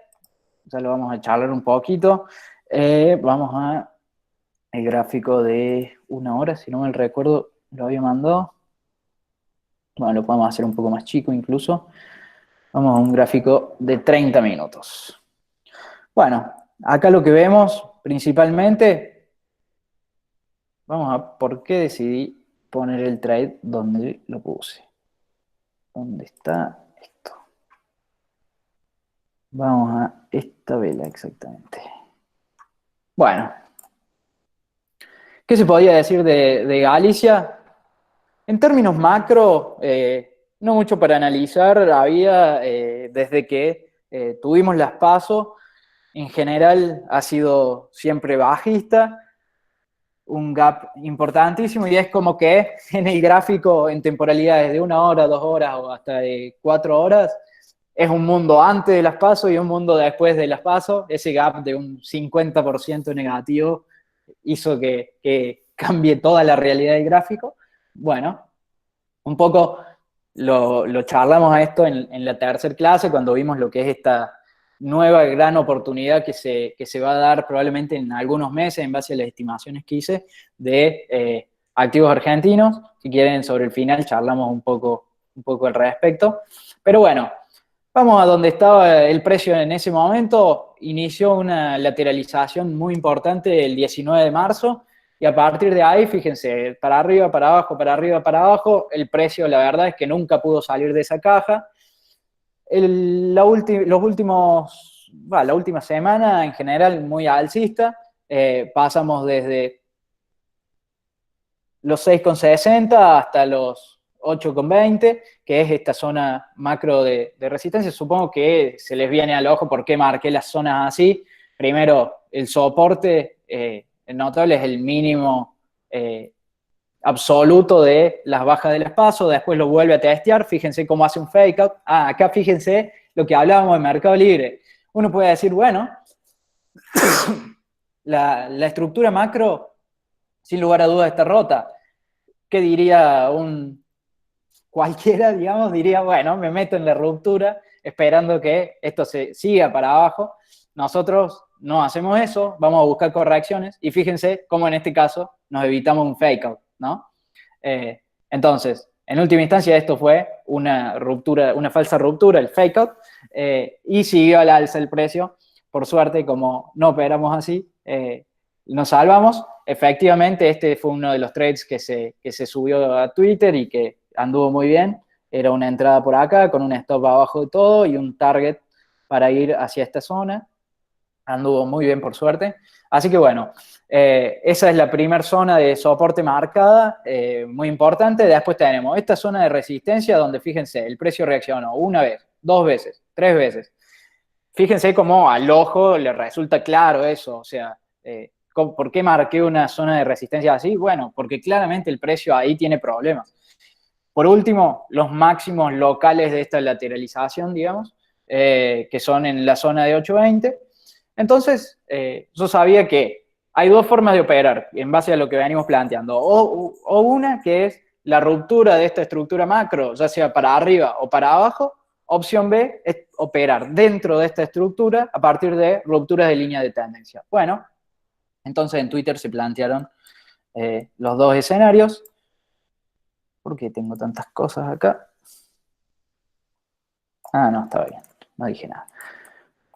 Ya lo vamos a charlar un poquito. Vamos a el gráfico de 1 hora, si no me recuerdo, lo había mandado. Bueno, lo podemos hacer un poco más chico incluso. Vamos a un gráfico de 30 minutos. Bueno, acá lo que vemos principalmente, vamos a por qué decidí poner el trade donde lo puse. ¿Dónde está esto? Vamos a esta vela exactamente. Bueno, ¿qué se podía decir de Galicia? En términos macro, no mucho para analizar. Había, desde que tuvimos las PASO, en general ha sido siempre bajista, un gap importantísimo, y es como que en el gráfico, en temporalidades de 1 hora, 2 horas o hasta de 4 horas, es un mundo antes de las PASO y un mundo después de las PASO. Ese gap de un 50% negativo hizo que cambie toda la realidad del gráfico. Bueno, un poco lo charlamos a esto en la tercera clase, cuando vimos lo que es esta nueva gran oportunidad que se va a dar probablemente en algunos meses, en base a las estimaciones que hice, de activos argentinos. Si quieren, sobre el final charlamos un poco al respecto. Pero bueno, vamos a donde estaba el precio en ese momento. Inició una lateralización muy importante el 19 de marzo, y a partir de ahí, fíjense, para arriba, para abajo, para arriba, para abajo, el precio, la verdad es que nunca pudo salir de esa caja. La última semana, en general, muy alcista. Pasamos desde los 6,60 hasta los 8,20, que es esta zona macro de resistencia. Supongo que se les viene al ojo por qué marqué las zonas así. Primero, el soporte notable es el mínimo absoluto de las bajas de las PASO, después lo vuelve a testear. Fíjense cómo hace un fake out. Acá fíjense lo que hablábamos de Mercado Libre. Uno puede decir, bueno, la estructura macro, sin lugar a dudas, está rota. ¿Qué diría cualquiera, digamos? Diría, bueno, me meto en la ruptura esperando que esto se siga para abajo. Nosotros no hacemos eso, vamos a buscar correcciones, y fíjense cómo en este caso nos evitamos un fake out, ¿no? Entonces, en última instancia, esto fue una ruptura, una falsa ruptura, el fake out, y siguió al alza el precio. Por suerte, como no operamos así, nos salvamos. Efectivamente, este fue uno de los trades que se subió a Twitter y que anduvo muy bien. Era una entrada por acá con un stop abajo de todo y un target para ir hacia esta zona. Anduvo muy bien, por suerte. Así que bueno, esa es la primera zona de soporte marcada, muy importante. Después tenemos esta zona de resistencia donde, fíjense, el precio reaccionó 1 vez, 2 veces, 3 veces. Fíjense cómo al ojo le resulta claro eso. O sea, ¿por qué marqué una zona de resistencia así? Bueno, porque claramente el precio ahí tiene problemas. Por último, los máximos locales de esta lateralización, digamos, que son en la zona de 8.20. Entonces, yo sabía que hay 2 formas de operar en base a lo que venimos planteando. O una que es la ruptura de esta estructura macro, ya sea para arriba o para abajo. Opción B es operar dentro de esta estructura a partir de rupturas de línea de tendencia. Bueno, Entonces en Twitter se plantearon los dos escenarios. ¿Por qué tengo tantas cosas acá? Ah, no, estaba bien, no dije nada.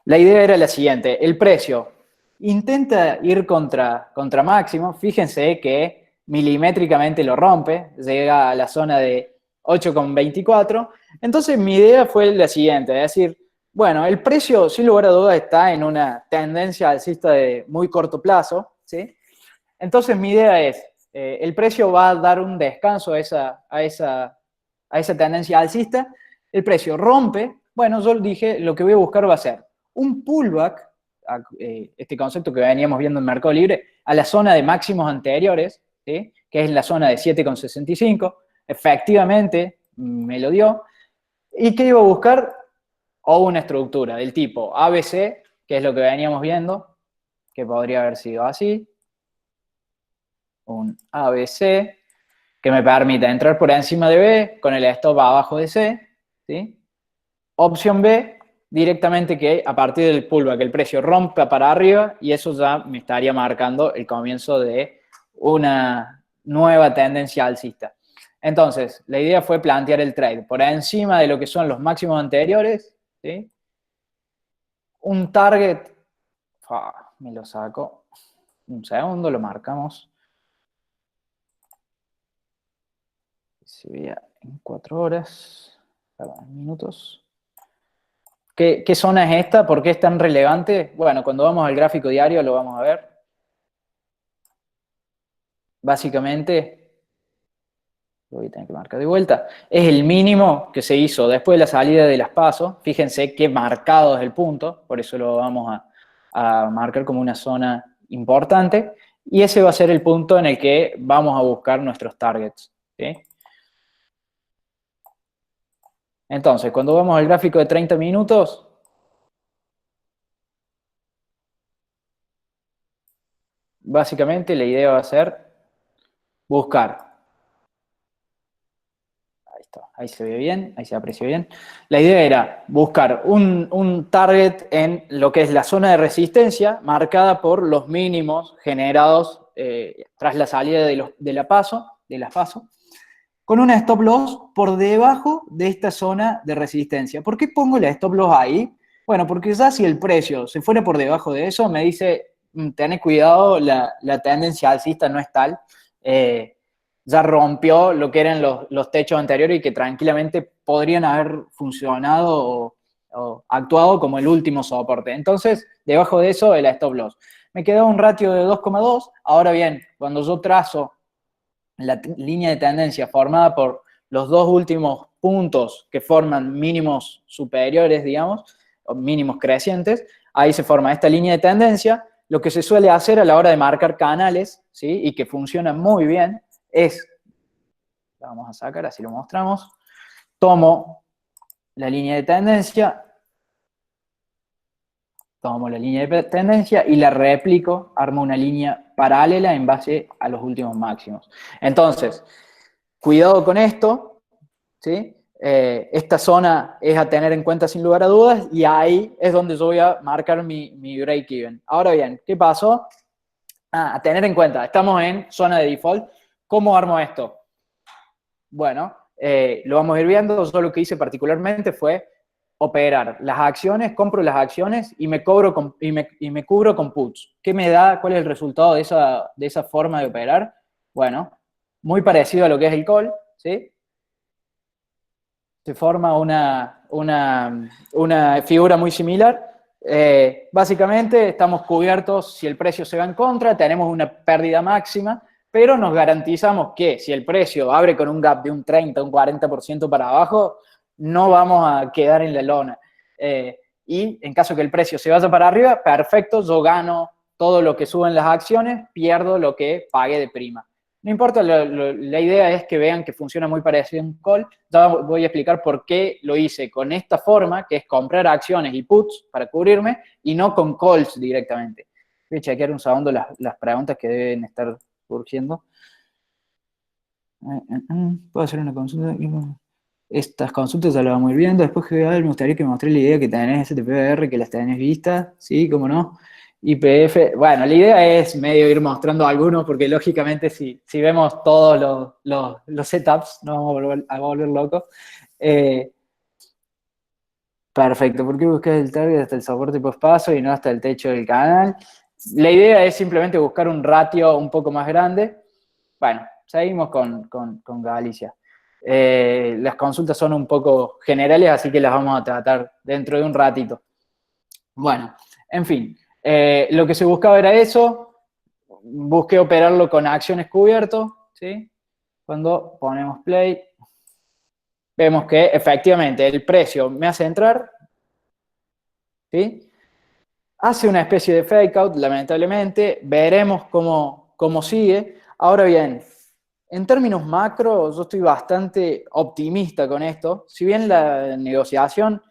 La idea era la siguiente, el precio intenta ir contra máximo, fíjense que milimétricamente lo rompe, llega a la zona de 8,24, entonces mi idea fue la siguiente, es decir, bueno, el precio sin lugar a dudas está en una tendencia alcista de muy corto plazo, ¿sí? Entonces mi idea es, el precio va a dar un descanso a esa tendencia alcista, el precio rompe, bueno, yo dije, lo que voy a buscar va a ser un pullback, este concepto que veníamos viendo en Mercado Libre, a la zona de máximos anteriores, ¿sí? Que es la zona de 7,65, efectivamente me lo dio, y que iba a buscar o una estructura del tipo ABC, que es lo que veníamos viendo, que podría haber sido así, un ABC, que me permite entrar por encima de B con el stop abajo de C, ¿sí? Opción B, directamente que a partir del pullback el precio rompa para arriba y eso ya me estaría marcando el comienzo de una nueva tendencia alcista. Entonces, la idea fue plantear el trade por encima de lo que son los máximos anteriores, ¿sí? Un target, me lo saco, un segundo, lo marcamos. Se veía en 4 horas, perdón, minutos. ¿Qué zona es esta? ¿Por qué es tan relevante? Bueno, cuando vamos al gráfico diario lo vamos a ver. Básicamente, lo voy a tener que marcar de vuelta, es el mínimo que se hizo después de la salida de las PASO. Fíjense qué marcado es el punto, por eso lo vamos a marcar como una zona importante. Y ese va a ser el punto en el que vamos a buscar nuestros targets, ¿sí? Entonces, cuando vamos al gráfico de 30 minutos, básicamente la idea va a ser buscar. Ahí está, ahí se ve bien, ahí se aprecia bien. La idea era buscar un target en lo que es la zona de resistencia marcada por los mínimos generados tras la salida de las PASO, con una stop loss por debajo de esta zona de resistencia. ¿Por qué pongo la stop loss ahí? Bueno, porque ya si el precio se fuera por debajo de eso, me dice, tened cuidado, la tendencia alcista no es tal. Ya rompió lo que eran los techos anteriores y que tranquilamente podrían haber funcionado o actuado como el último soporte. Entonces, debajo de eso, el stop loss. Me quedó un ratio de 2,2. Ahora bien, cuando yo trazo la línea de tendencia formada por los dos últimos puntos que forman mínimos superiores, digamos, o mínimos crecientes, ahí se forma esta línea de tendencia. Lo que se suele hacer a la hora de marcar canales, ¿sí? Y que funciona muy bien, es, la vamos a sacar, así lo mostramos, tomo la línea de tendencia, y la replico, armo una línea paralela en base a los últimos máximos. Entonces, cuidado con esto, ¿sí? Esta zona es a tener en cuenta sin lugar a dudas y ahí es donde yo voy a marcar mi break-even. Ahora bien, ¿qué pasó? A tener en cuenta, estamos en zona de default. ¿Cómo armo esto? Bueno, lo vamos a ir viendo. Yo lo que hice particularmente fue operar las acciones, compro las acciones y me cubro con puts. ¿Qué me da? ¿Cuál es el resultado de esa forma de operar? Bueno, muy parecido a lo que es el call, ¿sí? Se forma una figura muy similar. Básicamente estamos cubiertos si el precio se va en contra, tenemos una pérdida máxima, pero nos garantizamos que si el precio abre con un gap de un 30, un 40% para abajo, no vamos a quedar en la lona. Y en caso que el precio se vaya para arriba, perfecto, yo gano todo lo que suben las acciones, pierdo lo que pagué de prima. No importa, la idea es que vean que funciona muy parecido a un call. Ya voy a explicar por qué lo hice con esta forma, que es comprar acciones y puts para cubrirme, y no con calls directamente. Voy a chequear un segundo las preguntas que deben estar surgiendo. ¿Puedo hacer una consulta? Estas consultas ya las vamos a ir viendo. Después, me gustaría que me mostré la idea que tenés STPBR, que las tenés vistas, ¿sí? ¿Cómo no? YPF, bueno, la idea es medio ir mostrando algunos, porque lógicamente si vemos todos los setups, nos vamos a volver locos. Eh, Perfecto, ¿por qué buscas el target hasta el soporte pospaso y no hasta el techo del canal? La idea es simplemente buscar un ratio un poco más grande. Bueno, seguimos con Galicia. Las consultas son un poco generales, así que las vamos a tratar dentro de un ratito. Bueno, en fin, lo que se buscaba era eso. Busqué operarlo con acciones cubierto, ¿sí? Cuando ponemos play, vemos que efectivamente el precio me hace entrar, ¿sí? Hace una especie de fake out, lamentablemente. Veremos cómo sigue. Ahora bien, en términos macro, yo estoy bastante optimista con esto. Si bien la negociación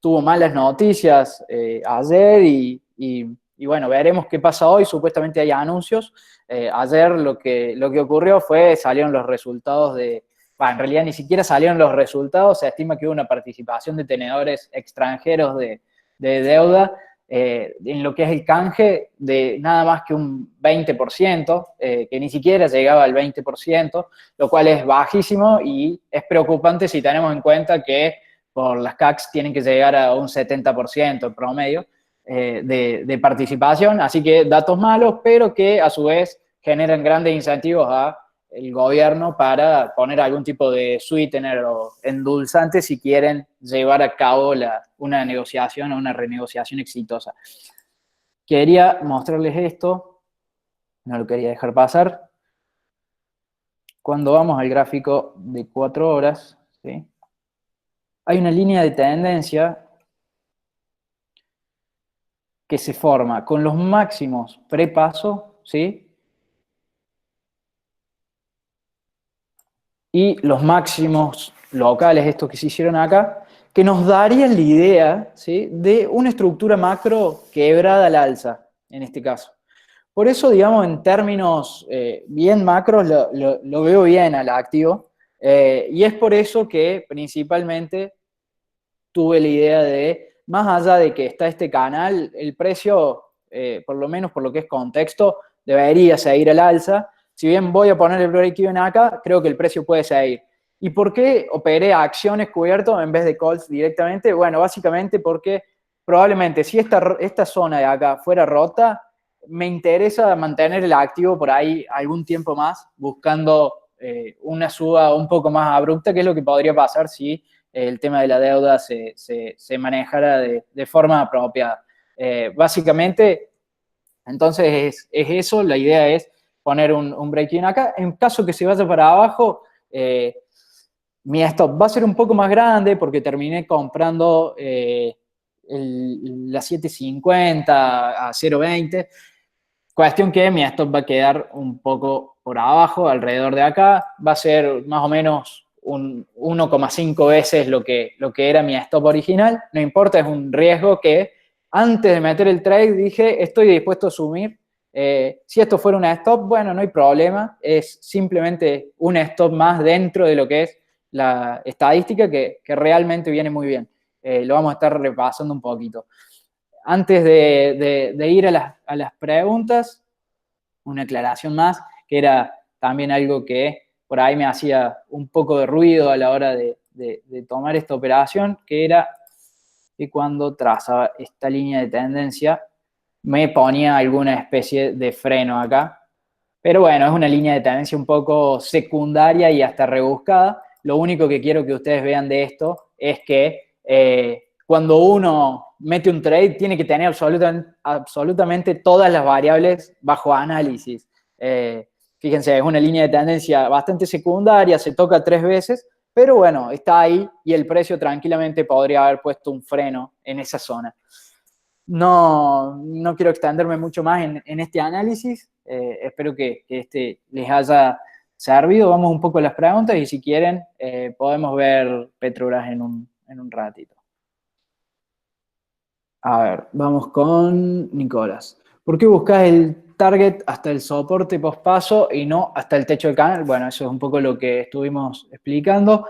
tuvo malas noticias ayer y bueno, veremos qué pasa hoy. Supuestamente hay anuncios. Ayer lo que ocurrió fue, salieron los resultados de... Bueno, en realidad ni siquiera salieron los resultados. Se estima que hubo una participación de tenedores extranjeros de deuda en lo que es el canje de nada más que un 20%, que ni siquiera llegaba al 20%, lo cual es bajísimo y es preocupante si tenemos en cuenta que por las CACs tienen que llegar a un 70% en promedio de participación, así que datos malos, pero que a su vez generan grandes incentivos a el gobierno para poner algún tipo de sweetener o endulzante si quieren llevar a cabo una negociación o una renegociación exitosa. Quería mostrarles esto, no lo quería dejar pasar. Cuando vamos al gráfico de 4 horas, ¿sí? Hay una línea de tendencia que se forma con los máximos prepaso, ¿sí? Y los máximos locales, estos que se hicieron acá, que nos darían la idea, ¿sí?, de una estructura macro quebrada al alza, en este caso. Por eso, digamos, en términos bien macros, lo veo bien al activo, y es por eso que principalmente tuve la idea de, más allá de que está este canal, el precio, por lo menos por lo que es contexto, debería seguir al alza. Si bien voy a poner el break-even acá, creo que el precio puede seguir. ¿Y por qué operé acciones cubiertos en vez de calls directamente? Bueno, básicamente porque probablemente si esta zona de acá fuera rota, me interesa mantener el activo por ahí algún tiempo más, buscando una suba un poco más abrupta, que es lo que podría pasar si el tema de la deuda se manejara de forma apropiada. Básicamente, entonces es eso, la idea es poner un break-even acá. En caso que se vaya para abajo, mi stop va a ser un poco más grande porque terminé comprando la 750 a 0.20. Cuestión que mi stop va a quedar un poco por abajo, alrededor de acá. Va a ser más o menos un 1,5 veces lo que era mi stop original. No importa, es un riesgo que antes de meter el trade dije, estoy dispuesto a asumir. Si esto fuera una stop, bueno, no hay problema. Es simplemente un stop más dentro de lo que es la estadística que realmente viene muy bien. Lo vamos a estar repasando un poquito. Antes de ir a las preguntas, una aclaración más, que era también algo que por ahí me hacía un poco de ruido a la hora de tomar esta operación, que era que cuando trazaba esta línea de tendencia me ponía alguna especie de freno acá. Pero bueno, es una línea de tendencia un poco secundaria y hasta rebuscada. Lo único que quiero que ustedes vean de esto es que cuando uno mete un trade tiene que tener absolutamente todas las variables bajo análisis. Fíjense, es una línea de tendencia bastante secundaria, se toca 3 veces, pero bueno, está ahí y el precio tranquilamente podría haber puesto un freno en esa zona. No quiero extenderme mucho más en este análisis. Espero que este les haya servido. Vamos un poco a las preguntas y si quieren podemos ver Petrobras en un ratito. A ver, vamos con Nicolás. ¿Por qué buscas el target hasta el soporte pospaso y no hasta el techo del canal? Bueno, eso es un poco lo que estuvimos explicando.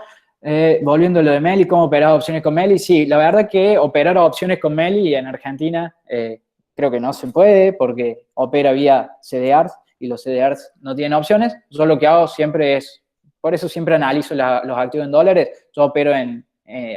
Volviendo a lo de Meli, ¿cómo operar opciones con Meli? Sí, la verdad que operar opciones con Meli en Argentina creo que no se puede porque opera vía CDRs y los CDRs no tienen opciones. Yo lo que hago siempre es, por eso siempre analizo los activos en dólares. Yo opero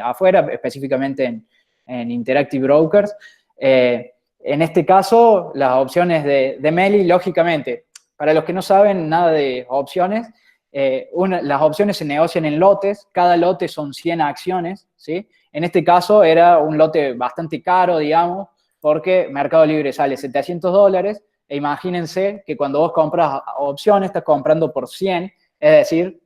afuera, específicamente en Interactive Brokers. En este caso, las opciones de Meli, lógicamente, para los que no saben nada de opciones, las opciones se negocian en lotes, cada lote son 100 acciones, ¿sí? En este caso era un lote bastante caro, digamos, porque Mercado Libre sale $700, e imagínense que cuando vos compras opciones, estás comprando por 100, es decir,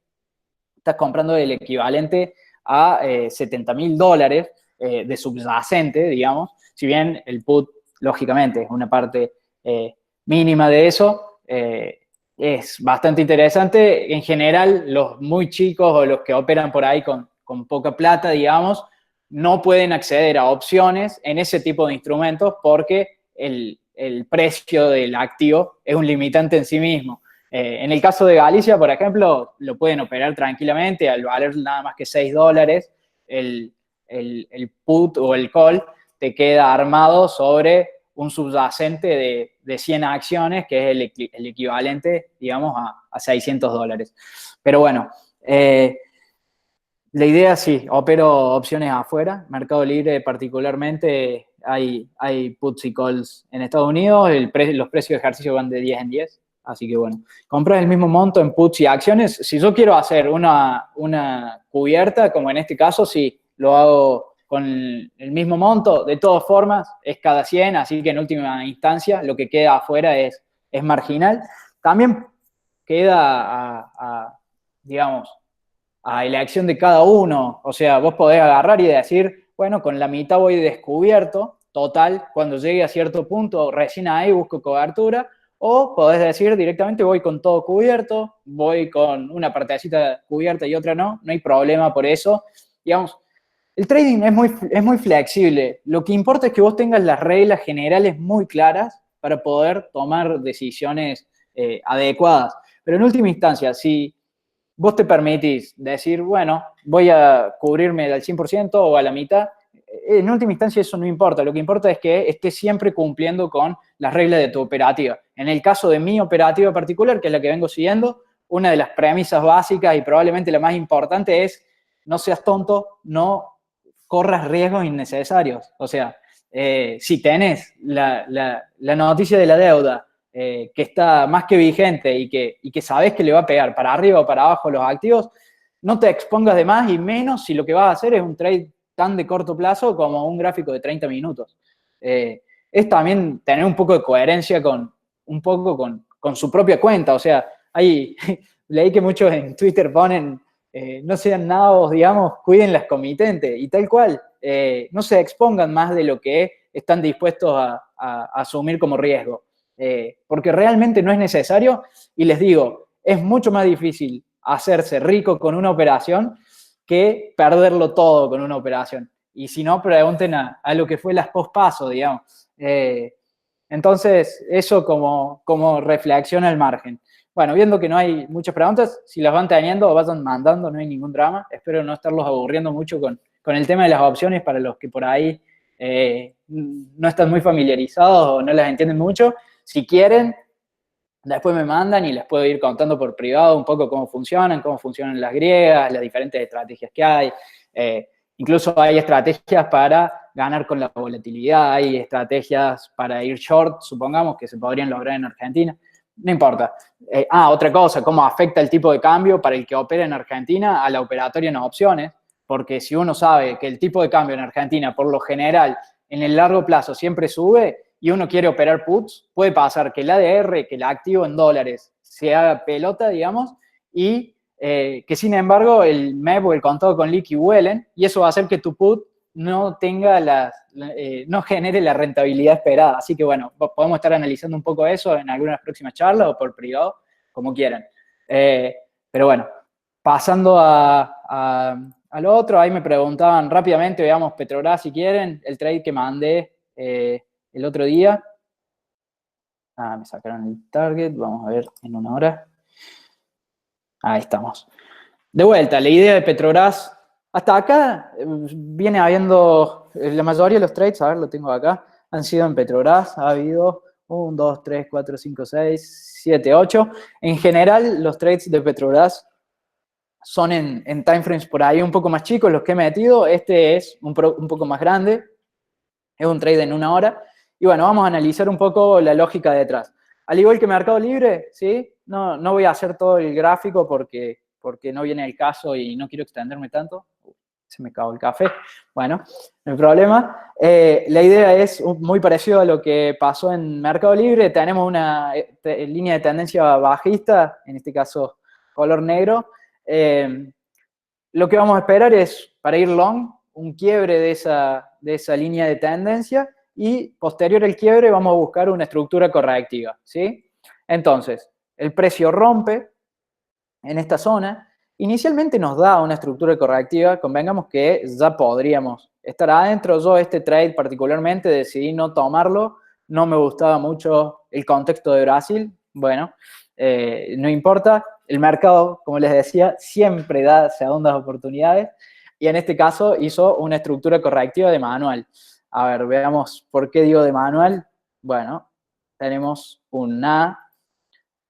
estás comprando el equivalente a $70.000 de subyacente, digamos, si bien el put, lógicamente, es una parte mínima de eso, es bastante interesante. En general, los muy chicos o los que operan por ahí con poca plata, digamos, no pueden acceder a opciones en ese tipo de instrumentos porque el precio del activo es un limitante en sí mismo. En el caso de Galicia, por ejemplo, lo pueden operar tranquilamente al valer nada más que $6. El put o el call te queda armado sobre un subyacente de 100 acciones, que es el equivalente, digamos, a $600. Pero bueno, la idea sí, opero opciones afuera. Mercado Libre particularmente, hay puts y calls en Estados Unidos, los precios de ejercicio van de 10 en 10. Así que bueno, compras el mismo monto en puts y acciones. Si yo quiero hacer una cubierta, como en este caso, sí, lo hago con el mismo monto. De todas formas, es cada 100, así que en última instancia lo que queda afuera es marginal. También queda digamos, a elección de cada uno. O sea, vos podés agarrar y decir, bueno, con la mitad voy descubierto, total, cuando llegue a cierto punto, recién ahí busco cobertura. O podés decir directamente voy con todo cubierto, voy con una partecita cubierta y otra no hay problema por eso. Digamos, el trading es muy flexible. Lo que importa es que vos tengas las reglas generales muy claras para poder tomar decisiones adecuadas. Pero en última instancia, si vos te permitís decir, bueno, voy a cubrirme al 100% o a la mitad, en última instancia eso no importa. Lo que importa es que estés siempre cumpliendo con las reglas de tu operativa. En el caso de mi operativa particular, que es la que vengo siguiendo, una de las premisas básicas y probablemente la más importante es no seas tonto, no corras riesgos innecesarios. O sea, si tenés la noticia de la deuda que está más que vigente y que sabes que le va a pegar para arriba o para abajo los activos, no te expongas de más, y menos si lo que vas a hacer es un trade tan de corto plazo como un gráfico de 30 minutos. Es también tener un poco de coherencia con su propia cuenta. O sea, leí que muchos en Twitter ponen, no sean nabos, digamos, cuiden las comitentes, y tal cual, no se expongan más de lo que están dispuestos a asumir como riesgo. Porque realmente no es necesario, y les digo, es mucho más difícil hacerse rico con una operación que perderlo todo con una operación. Y si no, pregunten a lo que fue las post-paso, digamos. Entonces, eso como reflexión al margen. Bueno, viendo que no hay muchas preguntas, si las van teniendo, vayan mandando, no hay ningún drama. Espero no estarlos aburriendo mucho con el tema de las opciones para los que por ahí no están muy familiarizados o no las entienden mucho. Si quieren, después me mandan y les puedo ir contando por privado un poco cómo funcionan las griegas, las diferentes estrategias que hay. Incluso hay estrategias para ganar con la volatilidad, hay estrategias para ir short, supongamos, que se podrían lograr en Argentina. No importa. Otra cosa, cómo afecta el tipo de cambio para el que opera en Argentina a la operatoria en opciones, porque si uno sabe que el tipo de cambio en Argentina, por lo general, en el largo plazo siempre sube, y uno quiere operar puts, puede pasar que el ADR, que el activo en dólares, se haga pelota, digamos, y que sin embargo el MEP o el contado con liqui vuelen, y eso va a hacer que tu put no tenga no genere la rentabilidad esperada. Así que bueno, podemos estar analizando un poco eso en algunas próximas charlas o por privado, como quieran. Pero bueno, pasando a lo otro, ahí me preguntaban rápidamente, veamos Petrobras si quieren, el trade que mandé el otro día. Me sacaron el target, vamos a ver en una hora. Ahí estamos. De vuelta, la idea de Petrobras, hasta acá viene habiendo, la mayoría de los trades, a ver, lo tengo acá, han sido en Petrobras. Ha habido 1, 2, 3, 4, 5, 6, 7, 8. En general, los trades de Petrobras son en timeframes por ahí un poco más chicos los que he metido. Este es un poco más grande. Es un trade en 1 hora. Y bueno, vamos a analizar un poco la lógica detrás. Al igual que Mercado Libre, ¿sí? No voy a hacer todo el gráfico porque no viene el caso y no quiero extenderme tanto. Se me acabó el café. Bueno, no hay problema. La idea es muy parecido a lo que pasó en Mercado Libre. Tenemos una línea de tendencia bajista, en este caso color negro. Lo que vamos a esperar es, para ir long, un quiebre de esa línea de tendencia y posterior al quiebre vamos a buscar una estructura correctiva, ¿sí? Entonces, el precio rompe en esta zona. Inicialmente nos da una estructura correctiva, convengamos que ya podríamos estar adentro. Yo este trade particularmente decidí no tomarlo, no me gustaba mucho el contexto de Brasil. Bueno, no importa, el mercado, como les decía, siempre da segundas oportunidades y en este caso hizo una estructura correctiva de manual. A ver, veamos por qué digo de manual. Bueno, tenemos un A,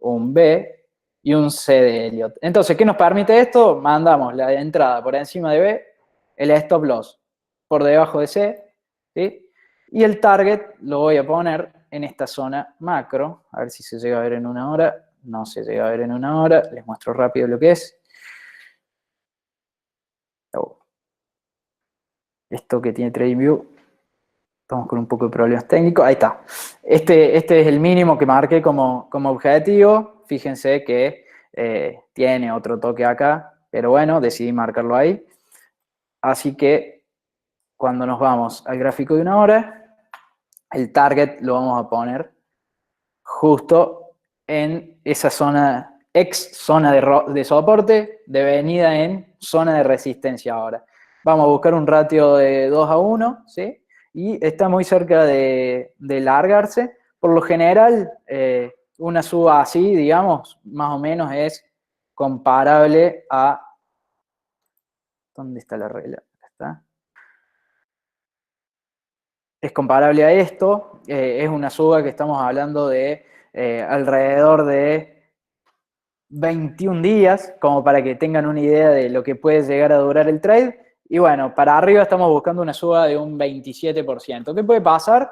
un B y un C de Elliott. Entonces, ¿qué nos permite esto? Mandamos la entrada por encima de B, el stop loss por debajo de C, ¿sí? Y el target lo voy a poner en esta zona macro. A ver si se llega a ver en 1 hora. No se llega a ver en 1 hora. Les muestro rápido lo que es. Oh. Esto que tiene TradingView. Estamos con un poco de problemas técnicos. Ahí está. Este es el mínimo que marqué como objetivo. Fíjense que tiene otro toque acá, pero bueno, decidí marcarlo ahí. Así que cuando nos vamos al gráfico de 1 hora, el target lo vamos a poner justo en esa zona, zona de soporte, devenida en zona de resistencia ahora. Vamos a buscar un ratio de 2-1, ¿sí? Y está muy cerca de largarse. Por lo general, una suba así, digamos, más o menos es comparable a... ¿Dónde está la regla? Acá está. Es comparable a esto. Es una suba que estamos hablando de alrededor de 21 días, como para que tengan una idea de lo que puede llegar a durar el trade. Y bueno, para arriba estamos buscando una suba de un 27%. ¿Qué puede pasar?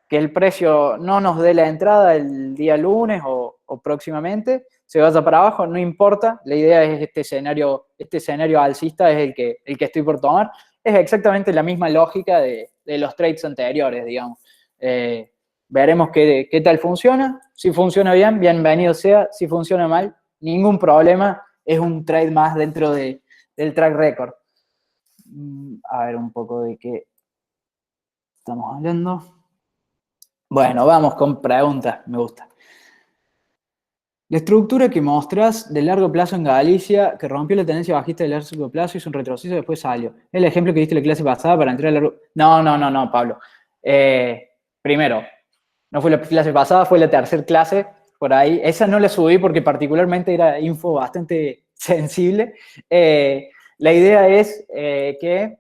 Que el precio no nos dé la entrada el día lunes o próximamente, se vaya para abajo, no importa. La idea es este escenario alcista es el que estoy por tomar. Es exactamente la misma lógica de los trades anteriores, digamos. Veremos qué tal funciona. Si funciona bien, bienvenido sea. Si funciona mal, ningún problema. Es un trade más dentro del track record. A ver un poco de qué estamos hablando. Bueno, vamos con preguntas, me gusta. La estructura que mostras de largo plazo en Galicia, que rompió la tendencia bajista de largo plazo, hizo un retroceso y después salió. El ejemplo que diste en la clase pasada para entrar a largo... No, Pablo. Primero, no fue la clase pasada, fue la tercera clase, por ahí. Esa no la subí porque particularmente era info bastante sensible. La idea es que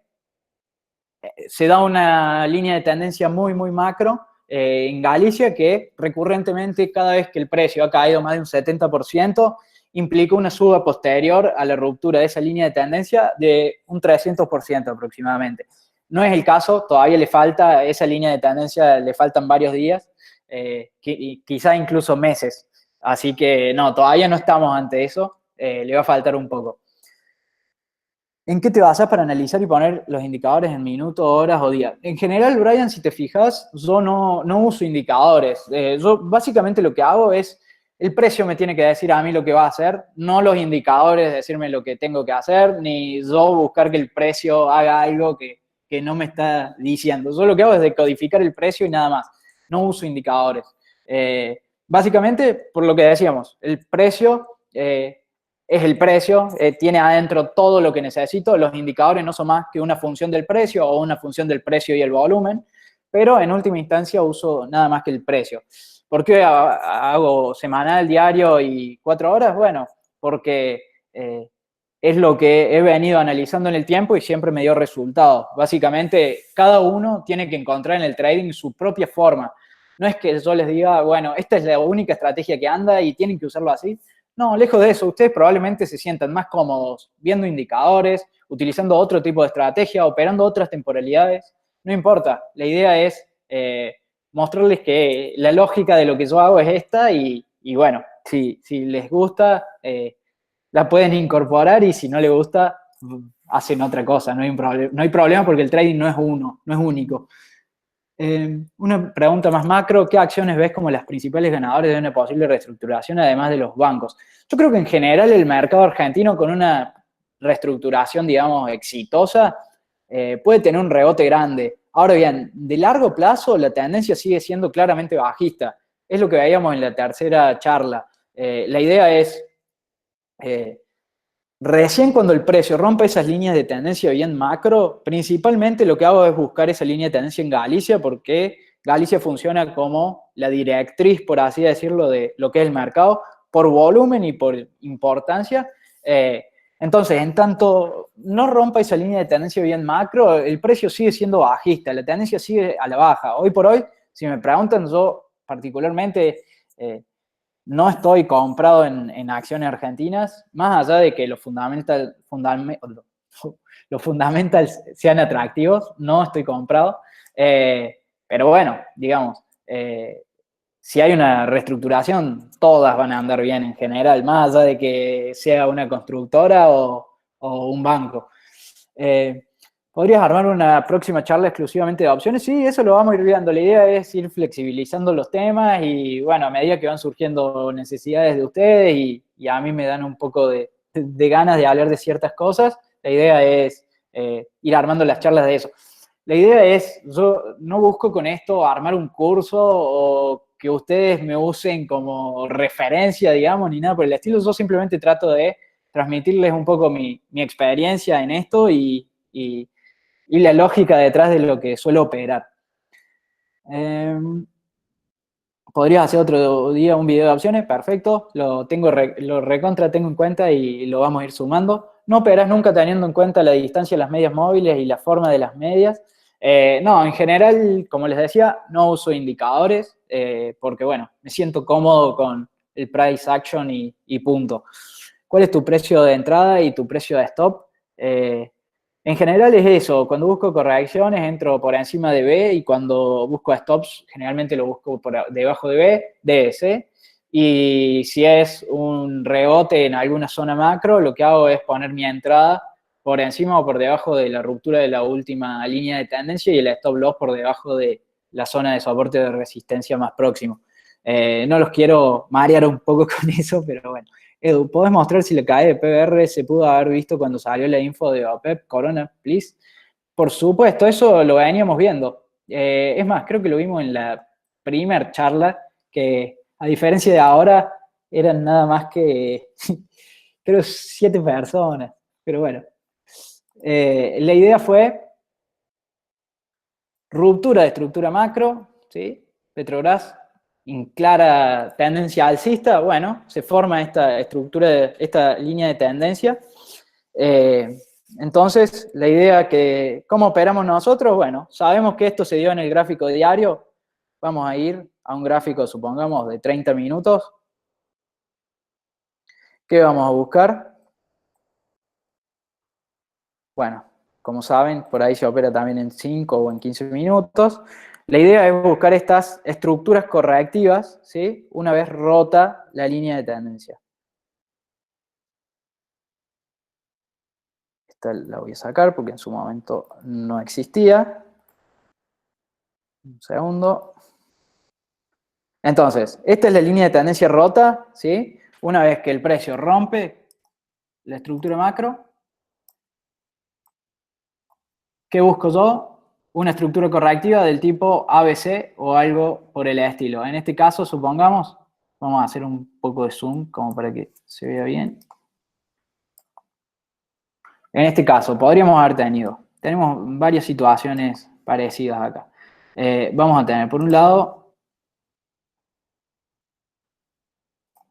se da una línea de tendencia muy macro en Galicia que recurrentemente cada vez que el precio ha caído más de un 70% implica una suba posterior a la ruptura de esa línea de tendencia de un 300% aproximadamente. No es el caso, todavía le falta, esa línea de tendencia le faltan varios días, quizá incluso meses. Así que no, todavía no estamos ante eso, le va a faltar un poco. ¿En qué te basas para analizar y poner los indicadores en minutos, horas o días? En general, Brian, si te fijas, yo no uso indicadores. Yo básicamente lo que hago es, el precio me tiene que decir a mí lo que va a hacer, no los indicadores decirme lo que tengo que hacer, ni yo buscar que el precio haga algo que no me está diciendo. Yo lo que hago es decodificar el precio y nada más. No uso indicadores. Básicamente, por lo que decíamos, el precio... es el precio, tiene adentro todo lo que necesito. Los indicadores no son más que una función del precio o una función del precio y el volumen, pero en última instancia uso nada más que el precio. ¿Por qué hago semanal, diario y 4 horas? Bueno, porque es lo que he venido analizando en el tiempo y siempre me dio resultados. Básicamente, cada uno tiene que encontrar en el trading su propia forma. No es que yo les diga, bueno, esta es la única estrategia que anda y tienen que usarlo así. No, lejos de eso, ustedes probablemente se sientan más cómodos viendo indicadores, utilizando otro tipo de estrategia, operando otras temporalidades. No importa, la idea es mostrarles que la lógica de lo que yo hago es esta y bueno, si les gusta, la pueden incorporar y si no les gusta, hacen otra cosa, no hay, no hay problema porque el trading no es uno, no es único. Una pregunta más macro, ¿qué acciones ves como las principales ganadoras de una posible reestructuración además de los bancos? Yo creo que en general el mercado argentino con una reestructuración, digamos, exitosa, puede tener un rebote grande. Ahora bien, de largo plazo la tendencia sigue siendo claramente bajista. Es lo que veíamos en la tercera charla. La idea es, recién cuando el precio rompe esas líneas de tendencia bien macro, principalmente lo que hago es buscar esa línea de tendencia en Galicia porque Galicia funciona como la directriz, por así decirlo, de lo que es el mercado, por volumen y por importancia. Entonces, en tanto no rompa esa línea de tendencia bien macro, el precio sigue siendo bajista, la tendencia sigue a la baja. Hoy por hoy, si me preguntan, yo particularmente no estoy comprado en acciones argentinas, más allá de que los fundamentals sean atractivos, no estoy comprado. Pero bueno, digamos, si hay una reestructuración, todas van a andar bien en general, más allá de que sea una constructora o un banco. ¿Podrías armar una próxima charla exclusivamente de opciones? Sí, eso lo vamos a ir viendo. La idea es ir flexibilizando los temas y, bueno, a medida que van surgiendo necesidades de ustedes y a mí me dan un poco de ganas de hablar de ciertas cosas, la idea es ir armando las charlas de eso. La idea es, yo no busco con esto armar un curso o que ustedes me usen como referencia, digamos, ni nada por el estilo. Yo simplemente trato de transmitirles un poco mi experiencia en esto y la lógica detrás de lo que suelo operar. Podrías hacer otro día un video de opciones, perfecto, lo recontra tengo en cuenta y lo vamos a ir sumando. No operas nunca teniendo en cuenta la distancia de las medias móviles y la forma de las medias. No, en general, como les decía, no uso indicadores porque, bueno, me siento cómodo con el price action y punto. ¿Cuál es tu precio de entrada y tu precio de stop? En general es eso, cuando busco correcciones entro por encima de B y cuando busco stops generalmente lo busco por debajo de B, D, C. Y si es un rebote en alguna zona macro, lo que hago es poner mi entrada por encima o por debajo de la ruptura de la última línea de tendencia y el stop loss por debajo de la zona de soporte de resistencia más próximo. No los quiero marear un poco con eso, pero bueno. Edu, ¿podés mostrar si la caída de PBR se pudo haber visto cuando salió la info de OPEP Corona, please? Por supuesto, eso lo veníamos viendo. Es más, creo que lo vimos en la primer charla, que a diferencia de ahora, eran nada más que, creo, 7 personas. Pero bueno, la idea fue ruptura de estructura macro, ¿sí? Petrobras en clara tendencia alcista, bueno, se forma esta estructura, esta línea de tendencia. Entonces, la idea que, ¿cómo operamos nosotros? Bueno, sabemos que esto se dio en el gráfico diario. Vamos a ir a un gráfico, supongamos, de 30 minutos. ¿Qué vamos a buscar? Bueno, como saben, por ahí se opera también en 5 o en 15 minutos. La idea es buscar estas estructuras correctivas, ¿sí? Una vez rota la línea de tendencia. Esta la voy a sacar porque en su momento no existía. Un segundo. Entonces, esta es la línea de tendencia rota, ¿sí? Una vez que el precio rompe la estructura macro, ¿qué busco yo? Una estructura correctiva del tipo ABC o algo por el estilo. En este caso, supongamos, vamos a hacer un poco de zoom como para que se vea bien. En este caso, podríamos haber tenemos varias situaciones parecidas acá. Vamos a tener, por un lado,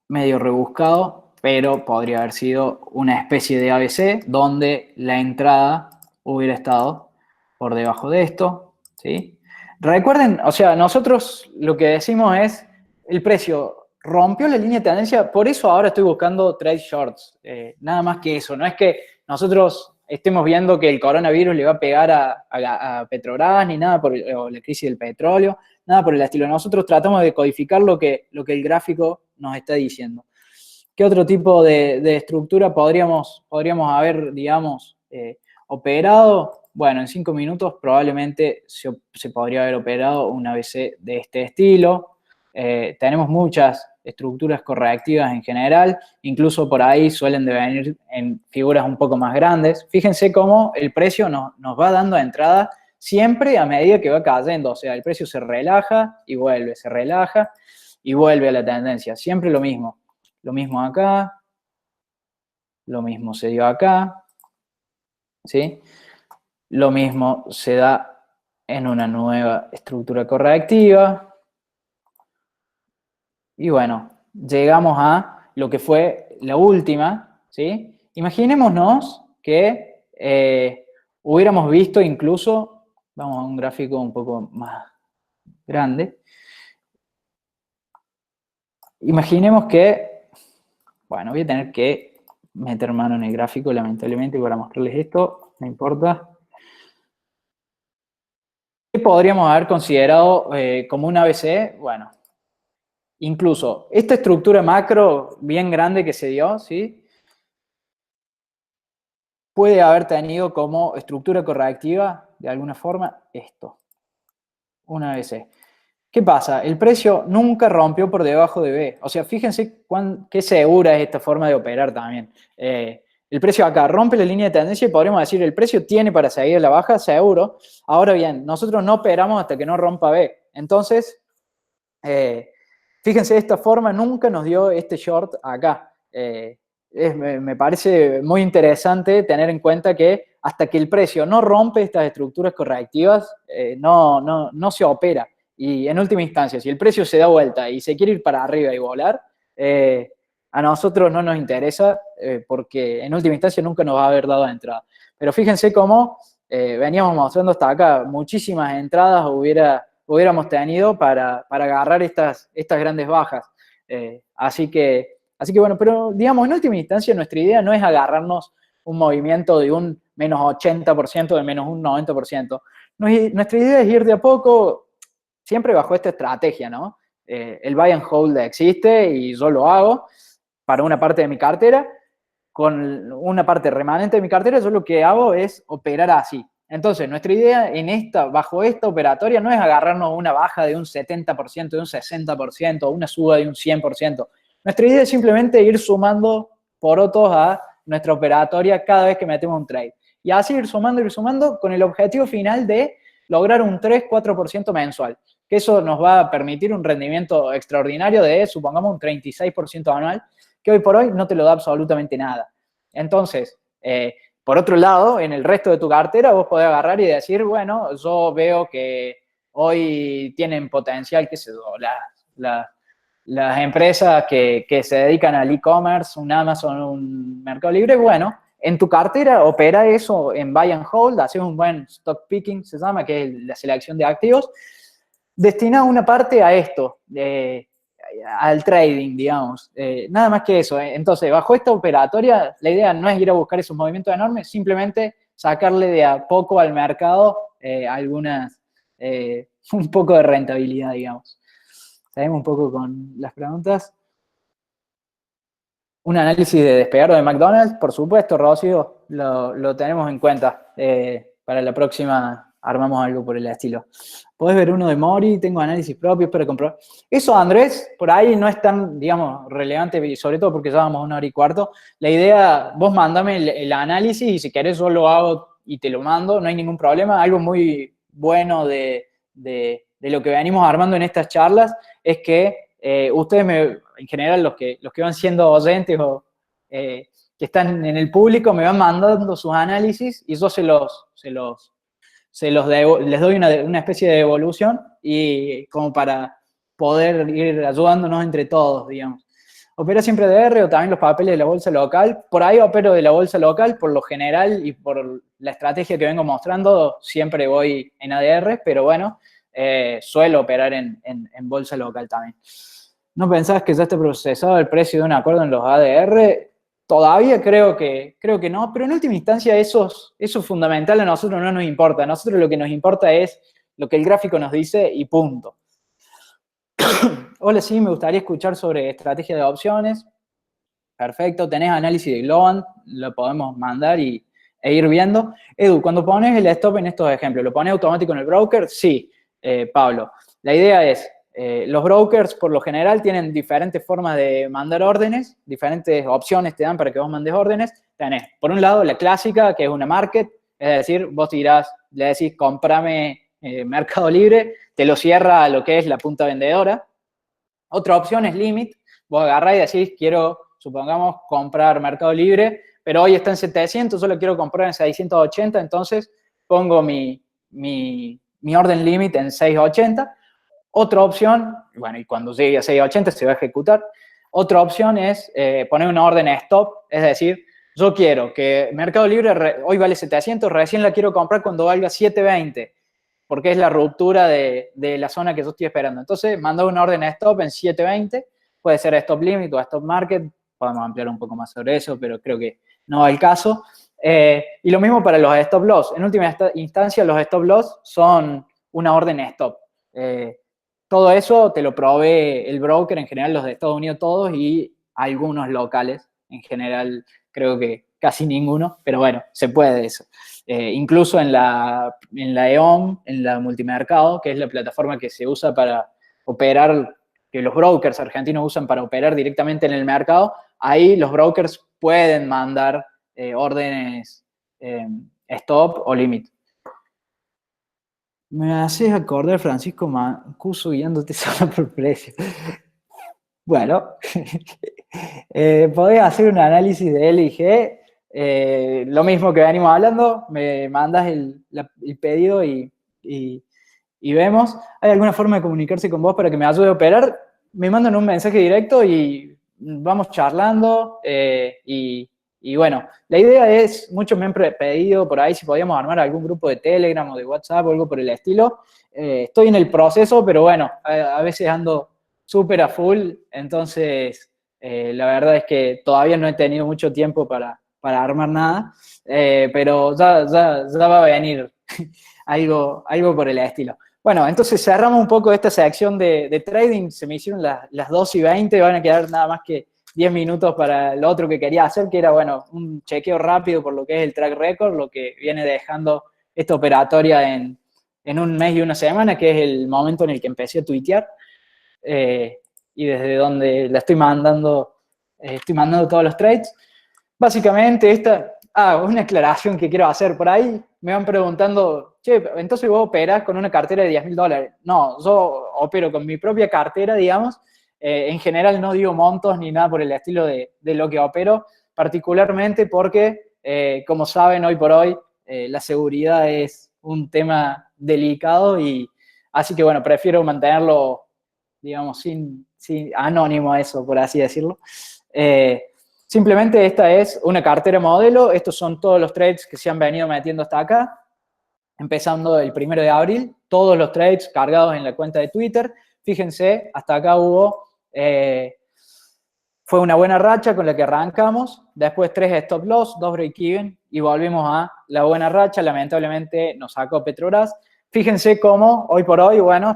medio rebuscado, pero podría haber sido una especie de ABC donde la entrada hubiera estado por debajo de esto, ¿sí? Recuerden, o sea, nosotros lo que decimos es, el precio rompió la línea de tendencia, por eso ahora estoy buscando trade shorts, nada más que eso, no es que nosotros estemos viendo que el coronavirus le va a pegar a Petrobras ni nada por o la crisis del petróleo, nada por el estilo. Nosotros tratamos de codificar lo que el gráfico nos está diciendo. ¿Qué otro tipo de estructura podríamos haber, digamos, operado? Bueno, en 5 minutos probablemente se podría haber operado un ABC de este estilo. Tenemos muchas estructuras correctivas en general, incluso por ahí suelen venir en figuras un poco más grandes. Fíjense cómo el precio nos va dando entrada siempre a medida que va cayendo, o sea, el precio se relaja y vuelve, se relaja y vuelve a la tendencia, siempre lo mismo. Lo mismo acá, lo mismo se dio acá, ¿sí? Lo mismo se da en una nueva estructura correctiva. Y bueno, llegamos a lo que fue la última, ¿sí? Imaginémonos que hubiéramos visto incluso, vamos a un gráfico un poco más grande. Imaginemos que, bueno, voy a tener que meter mano en el gráfico, lamentablemente, para mostrarles esto, no importa. ¿Qué podríamos haber considerado como un ABC? Bueno, incluso esta estructura macro bien grande que se dio, ¿sí? Puede haber tenido como estructura correctiva, de alguna forma, esto, un ABC. ¿Qué pasa? El precio nunca rompió por debajo de B. O sea, fíjense qué segura es esta forma de operar también. El precio acá rompe la línea de tendencia y podríamos decir, el precio tiene para seguir a la baja, seguro. Ahora bien, nosotros no operamos hasta que no rompa B. Entonces, fíjense, de esta forma nunca nos dio este short acá. Me parece muy interesante tener en cuenta que hasta que el precio no rompe estas estructuras correctivas, no se opera. Y en última instancia, si el precio se da vuelta y se quiere ir para arriba y volar, a nosotros no nos interesa porque en última instancia nunca nos va a haber dado entrada. Pero fíjense cómo veníamos mostrando hasta acá, muchísimas entradas hubiéramos tenido para agarrar estas grandes bajas. Así que bueno, pero digamos, en última instancia nuestra idea no es agarrarnos un movimiento de un menos 80%, de menos un 90%. Nuestra idea es ir de a poco, siempre bajo esta estrategia, ¿no? El buy and hold existe y yo lo hago para una parte de mi cartera. Con una parte remanente de mi cartera, yo lo que hago es operar así. Entonces, nuestra idea bajo esta operatoria no es agarrarnos una baja de un 70%, de un 60%, una suba de un 100%. Nuestra idea es simplemente ir sumando porotos a nuestra operatoria cada vez que metemos un trade. Y así ir sumando con el objetivo final de lograr un 3-4% mensual. Que eso nos va a permitir un rendimiento extraordinario de, supongamos, un 36% anual, que hoy por hoy no te lo da absolutamente nada. Entonces, por otro lado, en el resto de tu cartera vos podés agarrar y decir, bueno, yo veo que hoy tienen potencial, qué sé yo, las empresas que se dedican al e-commerce, un Amazon, un Mercado Libre, bueno, en tu cartera opera eso en buy and hold, haces un buen stock picking, se llama, que es la selección de activos, destina una parte a esto, al trading, digamos. Nada más que eso. Entonces, bajo esta operatoria, la idea no es ir a buscar esos movimientos enormes, simplemente sacarle de a poco al mercado un poco de rentabilidad, digamos. Seguimos un poco con las preguntas. Un análisis de despegar de McDonald's, por supuesto, Rocío, lo tenemos en cuenta. Para la próxima armamos algo por el estilo. Podés ver uno de Mori, tengo análisis propios para comprobar. Eso, Andrés, por ahí no es tan, digamos, relevante, sobre todo porque llevamos 1 hora y cuarto. La idea, vos mandame el análisis y si querés yo lo hago y te lo mando, no hay ningún problema. Algo muy bueno de lo que venimos armando en estas charlas es que ustedes, en general, los que van siendo oyentes o que están en el público, me van mandando sus análisis y yo les doy una especie de devolución y como para poder ir ayudándonos entre todos, digamos. ¿Opera siempre ADR o también los papeles de la bolsa local? Por ahí opero de la bolsa local, por lo general y por la estrategia que vengo mostrando, siempre voy en ADR, pero bueno, suelo operar en bolsa local también. ¿No pensás que ya esté procesado el precio de un acuerdo en los ADR? Todavía creo que no, pero en última instancia eso fundamental a nosotros no nos importa. A nosotros lo que nos importa es lo que el gráfico nos dice y punto. Hola, sí, me gustaría escuchar sobre estrategia de opciones. Perfecto, tenés análisis de Globant, lo podemos mandar e ir viendo. Edu, cuando pones el stop en estos ejemplos, ¿lo pones automático en el broker? Sí, Pablo. La idea es, los brokers por lo general tienen diferentes formas de mandar órdenes, diferentes opciones te dan para que vos mandes órdenes. Tenés, por un lado, la clásica, que es una market, es decir, vos le decís, cómprame Mercado Libre, te lo cierra a lo que es la punta vendedora. Otra opción es limit, vos agarrás y decís, quiero, supongamos, comprar Mercado Libre, pero hoy está en 700, solo quiero comprar en 680, entonces pongo mi orden limit en 680. Otra opción, bueno, y cuando llegue a 680 se va a ejecutar. Otra opción es poner una orden stop, es decir, yo quiero que Mercado Libre hoy vale 700, recién la quiero comprar cuando valga 720, porque es la ruptura de la zona que yo estoy esperando. Entonces, mando una orden stop en 720, puede ser stop limit o stop market, podemos ampliar un poco más sobre eso, pero creo que no va el caso. Y lo mismo para los stop loss. En última instancia, los stop loss son una orden stop. Todo eso te lo provee el broker, en general los de Estados Unidos todos y algunos locales, en general creo que casi ninguno, pero bueno, se puede eso. Incluso en la EON, en la multimercado, que es la plataforma que se usa para operar, que los brokers argentinos usan para operar directamente en el mercado, ahí los brokers pueden mandar órdenes stop o limit. Me haces acordar Francisco Mancuso guiándote solo por precio. Bueno, podés hacer un análisis de LIG, lo mismo que venimos hablando, me mandas el pedido y vemos. ¿Hay alguna forma de comunicarse con vos para que me ayude a operar? Me mandan un mensaje directo y vamos charlando y bueno, la idea es, muchos me han pedido por ahí si podíamos armar algún grupo de Telegram o de WhatsApp o algo por el estilo. Estoy en el proceso, pero bueno, a veces ando súper a full, entonces la verdad es que todavía no he tenido mucho tiempo para armar nada, pero ya va a venir algo por el estilo. Bueno, entonces cerramos un poco esta sección de trading, se me hicieron las 2:20, van a quedar nada más que 10 minutos para lo otro que quería hacer, que era, bueno, un chequeo rápido por lo que es el track record, lo que viene dejando esta operatoria en un mes y una semana, que es el momento en el que empecé a tuitear, y desde donde la estoy mandando todos los trades. Básicamente una aclaración que quiero hacer por ahí, me van preguntando, che, entonces vos operás con una cartera de $10.000. No, yo opero con mi propia cartera, digamos. En general no digo montos ni nada por el estilo de lo que opero, particularmente porque, como saben, hoy por hoy la seguridad es un tema delicado y así que, bueno, prefiero mantenerlo, digamos, sin anónimo eso, por así decirlo. Simplemente esta es una cartera modelo, estos son todos los trades que se han venido metiendo hasta acá, empezando el 1 de abril, todos los trades cargados en la cuenta de Twitter. Fíjense, hasta acá fue una buena racha con la que arrancamos, después 3 stop loss, 2 break-even y volvimos a la buena racha, lamentablemente nos sacó Petrobras. Fíjense cómo hoy por hoy, bueno,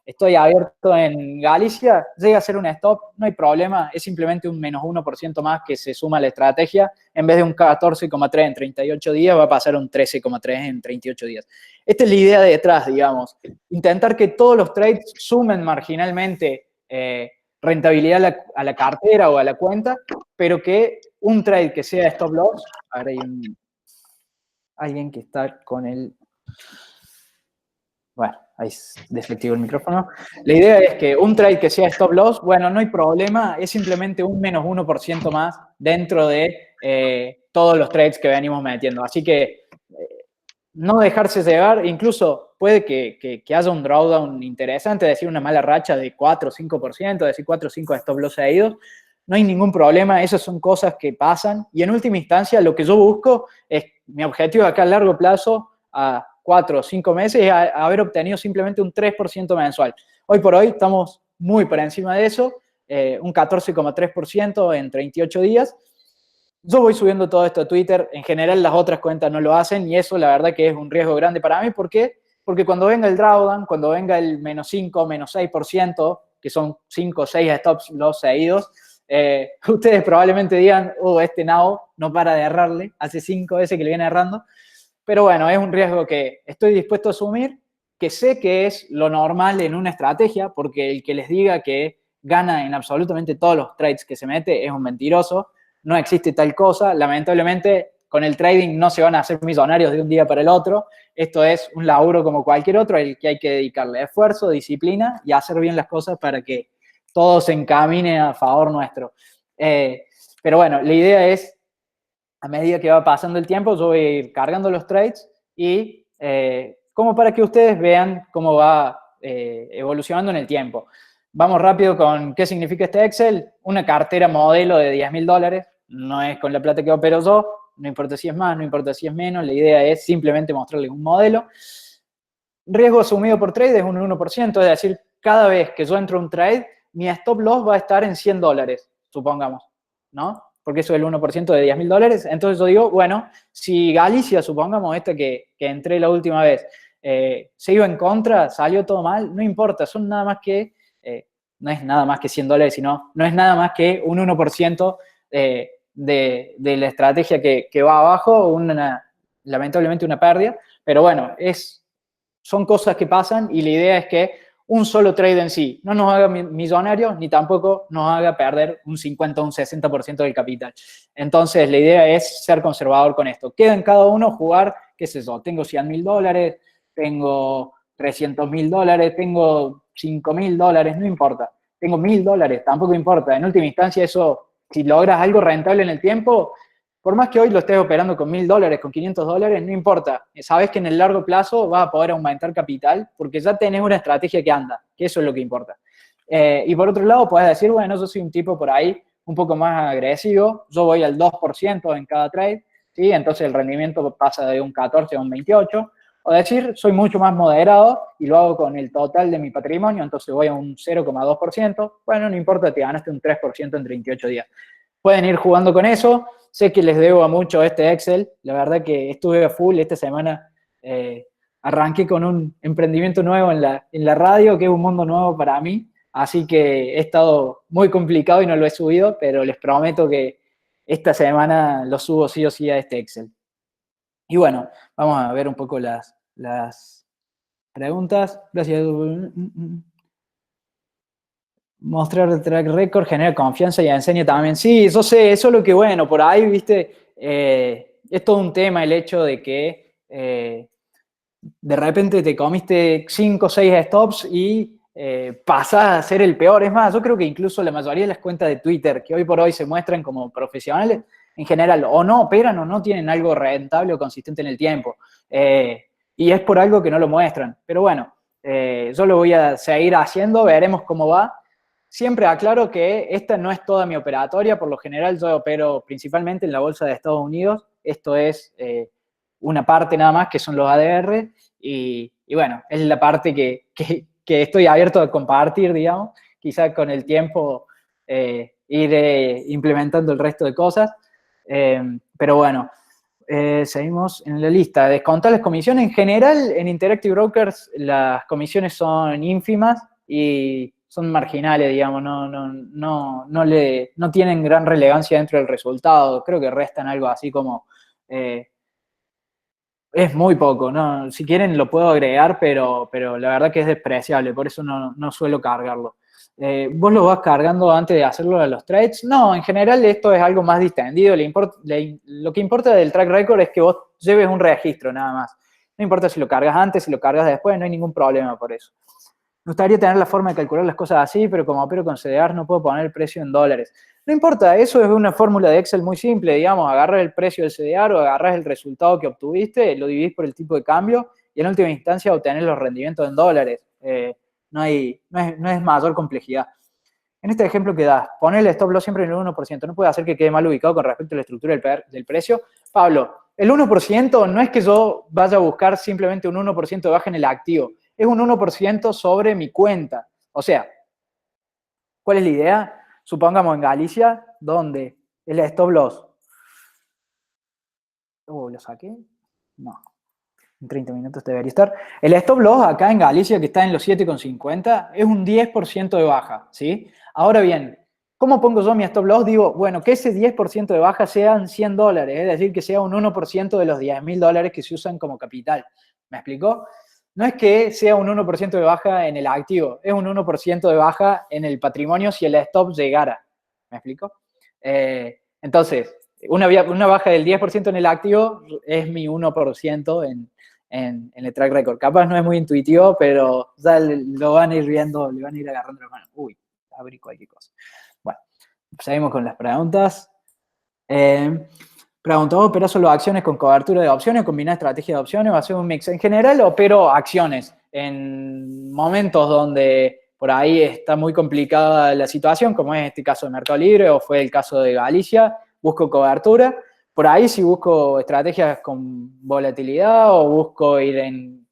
estoy abierto en Galicia, llega a ser un stop, no hay problema, es simplemente un menos 1% más que se suma a la estrategia, en vez de un 14,3 en 38 días, va a pasar un 13,3 en 38 días. Esta es la idea de detrás, digamos, intentar que todos los trades sumen marginalmente rentabilidad a la cartera o a la cuenta, pero que un trade que sea stop loss, ahora hay alguien que está con el... Bueno, ahí es desactivo el micrófono. La idea es que un trade que sea stop loss, bueno, no hay problema, es simplemente un menos 1% más dentro de todos los trades que venimos metiendo. Así que no dejarse llevar, incluso puede que haya un drawdown interesante, es decir, una mala racha de 4 o 5%, es decir, 4 o 5 stop loss seguidos. No hay ningún problema, esas son cosas que pasan. Y en última instancia, lo que yo busco es, mi objetivo acá a largo plazo, a 4 o 5 meses, es haber obtenido simplemente un 3% mensual. Hoy por hoy estamos muy por encima de eso, un 14,3% en 38 días. Yo voy subiendo todo esto a Twitter, en general las otras cuentas no lo hacen y eso la verdad que es un riesgo grande para mí. ¿Por qué? Porque cuando venga el drawdown, cuando venga el menos 5, menos 6%, que son 5 o 6 stops los seguidos, ustedes probablemente digan, este nabo no para de errarle, hace 5 veces que le viene errando, pero bueno, es un riesgo que estoy dispuesto a asumir, que sé que es lo normal en una estrategia, porque el que les diga que gana en absolutamente todos los trades que se mete es un mentiroso. No existe tal cosa. Lamentablemente, con el trading no se van a hacer millonarios de un día para el otro. Esto es un laburo como cualquier otro, el que hay que dedicarle esfuerzo, disciplina y hacer bien las cosas para que todo se encamine a favor nuestro. Pero bueno, la idea es, a medida que va pasando el tiempo, yo voy a ir cargando los trades y como para que ustedes vean cómo va evolucionando en el tiempo. Vamos rápido con qué significa este Excel. Una cartera modelo de $10.000. No es con la plata que opero yo. No importa si es más, no importa si es menos. La idea es simplemente mostrarles un modelo. Riesgo asumido por trade es un 1%. Es decir, cada vez que yo entro a un trade, mi stop loss va a estar en $100, supongamos, ¿no? Porque eso es el 1% de $10.000. Entonces yo digo, bueno, si Galicia, supongamos esta que entré la última vez, se iba en contra, salió todo mal, no importa, son nada más que, no es nada más que $100, sino no es nada más que un 1% de la estrategia que va abajo, lamentablemente una pérdida, pero bueno, son cosas que pasan y la idea es que un solo trade en sí no nos haga millonarios ni tampoco nos haga perder un 50 o un 60% del capital. Entonces, la idea es ser conservador con esto. Queda en cada uno jugar, qué sé yo, tengo $100.000, tengo $300.000, tengo $5.000, no importa. Tengo $1.000, tampoco importa. En última instancia, eso, si logras algo rentable en el tiempo, por más que hoy lo estés operando con $1.000, con $500, no importa. Sabes que en el largo plazo vas a poder aumentar capital porque ya tenés una estrategia que anda, que eso es lo que importa. Y por otro lado, puedes decir, bueno, yo soy un tipo por ahí un poco más agresivo, yo voy al 2% en cada trade, ¿sí? Entonces el rendimiento pasa de un 14 a un 28%. O decir, soy mucho más moderado y lo hago con el total de mi patrimonio, entonces voy a un 0,2%. Bueno, no importa, te ganaste un 3% en 38 días. Pueden ir jugando con eso. Sé que les debo a mucho este Excel. La verdad que estuve a full esta semana. Arranqué con un emprendimiento nuevo en la radio, que es un mundo nuevo para mí. Así que he estado muy complicado y no lo he subido, pero les prometo que esta semana lo subo sí o sí a este Excel. Y bueno, vamos a ver un poco las preguntas. Gracias. Mostrar el track record genera confianza y enseña también. Sí, yo sé, eso es lo que bueno, por ahí, viste, es todo un tema el hecho de que de repente te comiste 5 o 6 stops y pasás a ser el peor. Es más, yo creo que incluso la mayoría de las cuentas de Twitter que hoy por hoy se muestran como profesionales, en general, o no operan o no tienen algo rentable o consistente en el tiempo. Y es por algo que no lo muestran. Pero bueno, yo lo voy a seguir haciendo, veremos cómo va. Siempre aclaro que esta no es toda mi operatoria, por lo general yo opero principalmente en la bolsa de Estados Unidos, esto es una parte nada más que son los ADR y bueno, es la parte que estoy abierto a compartir, digamos, quizás con el tiempo ir implementando el resto de cosas, pero bueno, seguimos en la lista. Descontar las comisiones, en general en Interactive Brokers las comisiones son ínfimas y son marginales, digamos, no tienen gran relevancia dentro del resultado. Creo que restan algo así como, es muy poco, ¿no? Si quieren lo puedo agregar, pero la verdad que es despreciable, por eso no suelo cargarlo. ¿Vos lo vas cargando antes de hacerlo a los trades? No, en general esto es algo más distendido. Lo que importa del track record es que vos lleves un registro nada más. No importa si lo cargas antes, si lo cargas después, no hay ningún problema por eso. Me gustaría tener la forma de calcular las cosas así, pero como opero con CDR no puedo poner el precio en dólares. No importa, eso es una fórmula de Excel muy simple, digamos, agarras el precio del CDR o agarras el resultado que obtuviste, lo dividís por el tipo de cambio y en última instancia obtener los rendimientos en dólares. No es mayor complejidad. En este ejemplo que das, poner el stop loss siempre en el 1%, no puede hacer que quede mal ubicado con respecto a la estructura del precio. Pablo, el 1% no es que yo vaya a buscar simplemente un 1% de baja en el activo, es un 1% sobre mi cuenta. O sea, ¿cuál es la idea? Supongamos en Galicia, donde el stop loss... ¿Lo saqué? No. En 30 minutos debería estar. El stop loss acá en Galicia, que está en los 7,50, es un 10% de baja, ¿sí? Ahora bien, ¿cómo pongo yo mi stop loss? Digo, bueno, que ese 10% de baja sean $100, es decir, que sea un 1% de los $10.000 que se usan como capital. ¿Me explicó? No es que sea un 1% de baja en el activo, es un 1% de baja en el patrimonio si el stop llegara. ¿Me explico? Entonces, una baja del 10% en el activo es mi 1% en el track record. Capaz no es muy intuitivo, pero ya lo van a ir viendo, le van a ir agarrando la mano. Uy, abrí cualquier cosa. Bueno, seguimos con las preguntas. Preguntó, ¿opera solo acciones con cobertura de opciones, combina estrategia de opciones o hacer un mix? En general, opero acciones. En momentos donde por ahí está muy complicada la situación, como es este caso de Mercado Libre o fue el caso de Galicia, busco cobertura. Por ahí sí busco estrategias con volatilidad o busco ir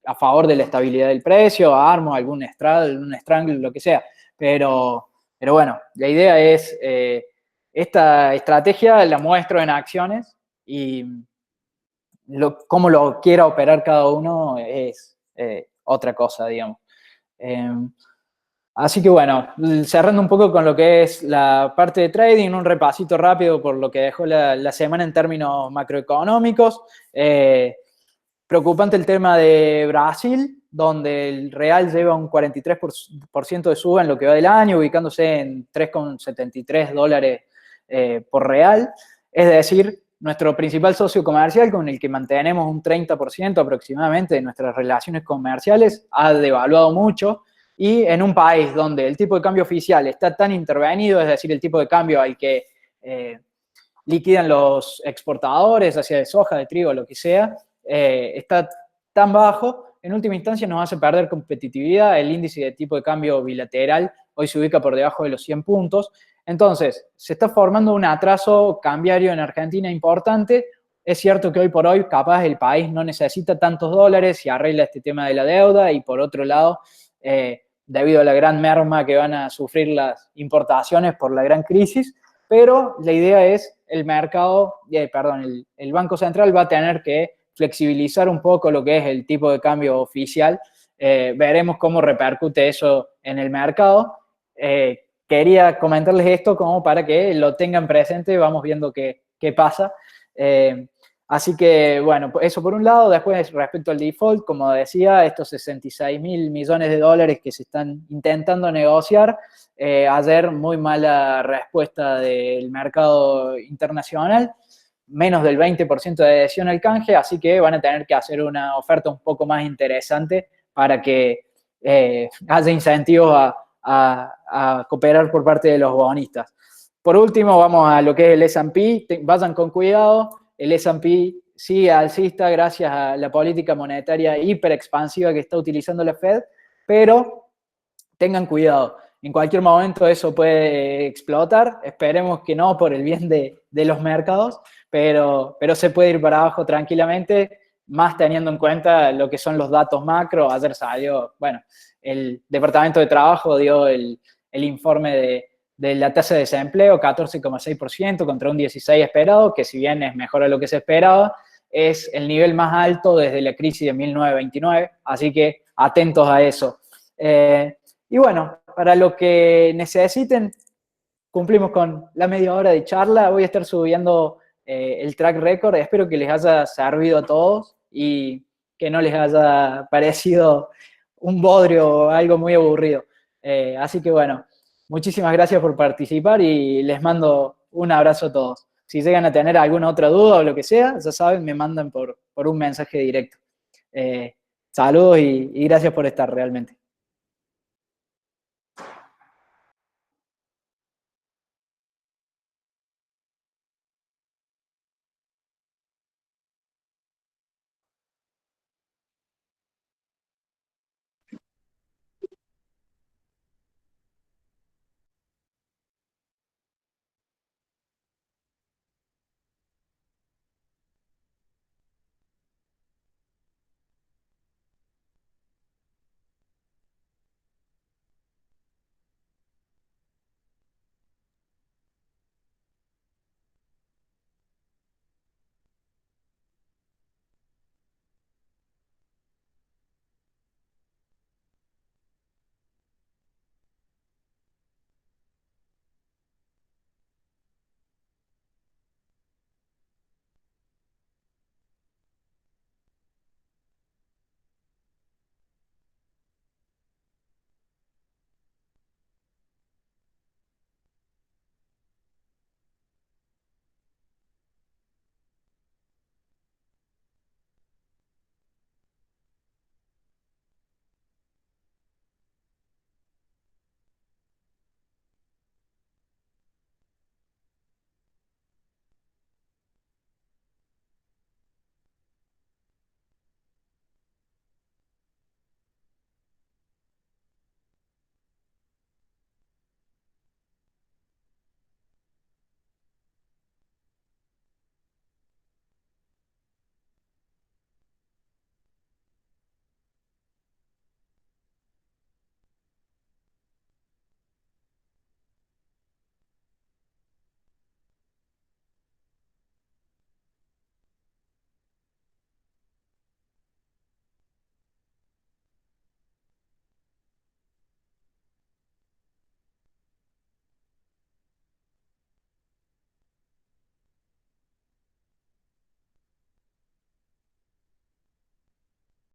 a favor de la estabilidad del precio, armo algún straddle, un strangle, lo que sea. Pero bueno, la idea es, esta estrategia la muestro en acciones y cómo lo quiera operar cada uno es otra cosa, digamos. Así que bueno, cerrando un poco con lo que es la parte de trading, un repasito rápido por lo que dejó la semana en términos macroeconómicos. Preocupante el tema de Brasil, donde el real lleva un 43% de suba en lo que va del año, ubicándose en $3,73 por real. Es decir, nuestro principal socio comercial, con el que mantenemos un 30% aproximadamente de nuestras relaciones comerciales, ha devaluado mucho. Y en un país donde el tipo de cambio oficial está tan intervenido, es decir, el tipo de cambio al que liquidan los exportadores, ya sea de soja, de trigo, lo que sea, está tan bajo, en última instancia nos hace perder competitividad. El índice de tipo de cambio bilateral hoy se ubica por debajo de los 100 puntos. Entonces, se está formando un atraso cambiario en Argentina importante. Es cierto que hoy por hoy capaz el país no necesita tantos dólares y arregla este tema de la deuda y por otro lado, debido a la gran merma que van a sufrir las importaciones por la gran crisis, pero la idea es el mercado, el Banco Central va a tener que flexibilizar un poco lo que es el tipo de cambio oficial. Veremos cómo repercute eso en el mercado. Quería comentarles esto como para que lo tengan presente, vamos viendo qué pasa. Así que, bueno, eso por un lado. Después, respecto al default, como decía, estos 66.000 millones de dólares que se están intentando negociar, ayer muy mala respuesta del mercado internacional, menos del 20% de adhesión al canje, así que van a tener que hacer una oferta un poco más interesante para que haya incentivos a cooperar por parte de los bonistas. Por último, vamos a lo que es el S&P. Vayan con cuidado. El S&P sigue alcista gracias a la política monetaria hiperexpansiva que está utilizando la Fed, pero tengan cuidado. En cualquier momento eso puede explotar. Esperemos que no, por el bien de los mercados, pero se puede ir para abajo tranquilamente, más teniendo en cuenta lo que son los datos macro. Ayer salió, bueno, el Departamento de Trabajo dio el informe de la tasa de desempleo, 14,6% contra un 16% esperado, que si bien es mejor a lo que se esperaba, es el nivel más alto desde la crisis de 1929, así que atentos a eso. Y bueno, para lo que necesiten, cumplimos con la media hora de charla. Voy a estar subiendo el track record. Espero que les haya servido a todos y que no les haya parecido un bodrio o algo muy aburrido. Así que bueno, muchísimas gracias por participar y les mando un abrazo a todos. Si llegan a tener alguna otra duda o lo que sea, ya saben, me mandan por un mensaje directo. Saludos y gracias por estar realmente.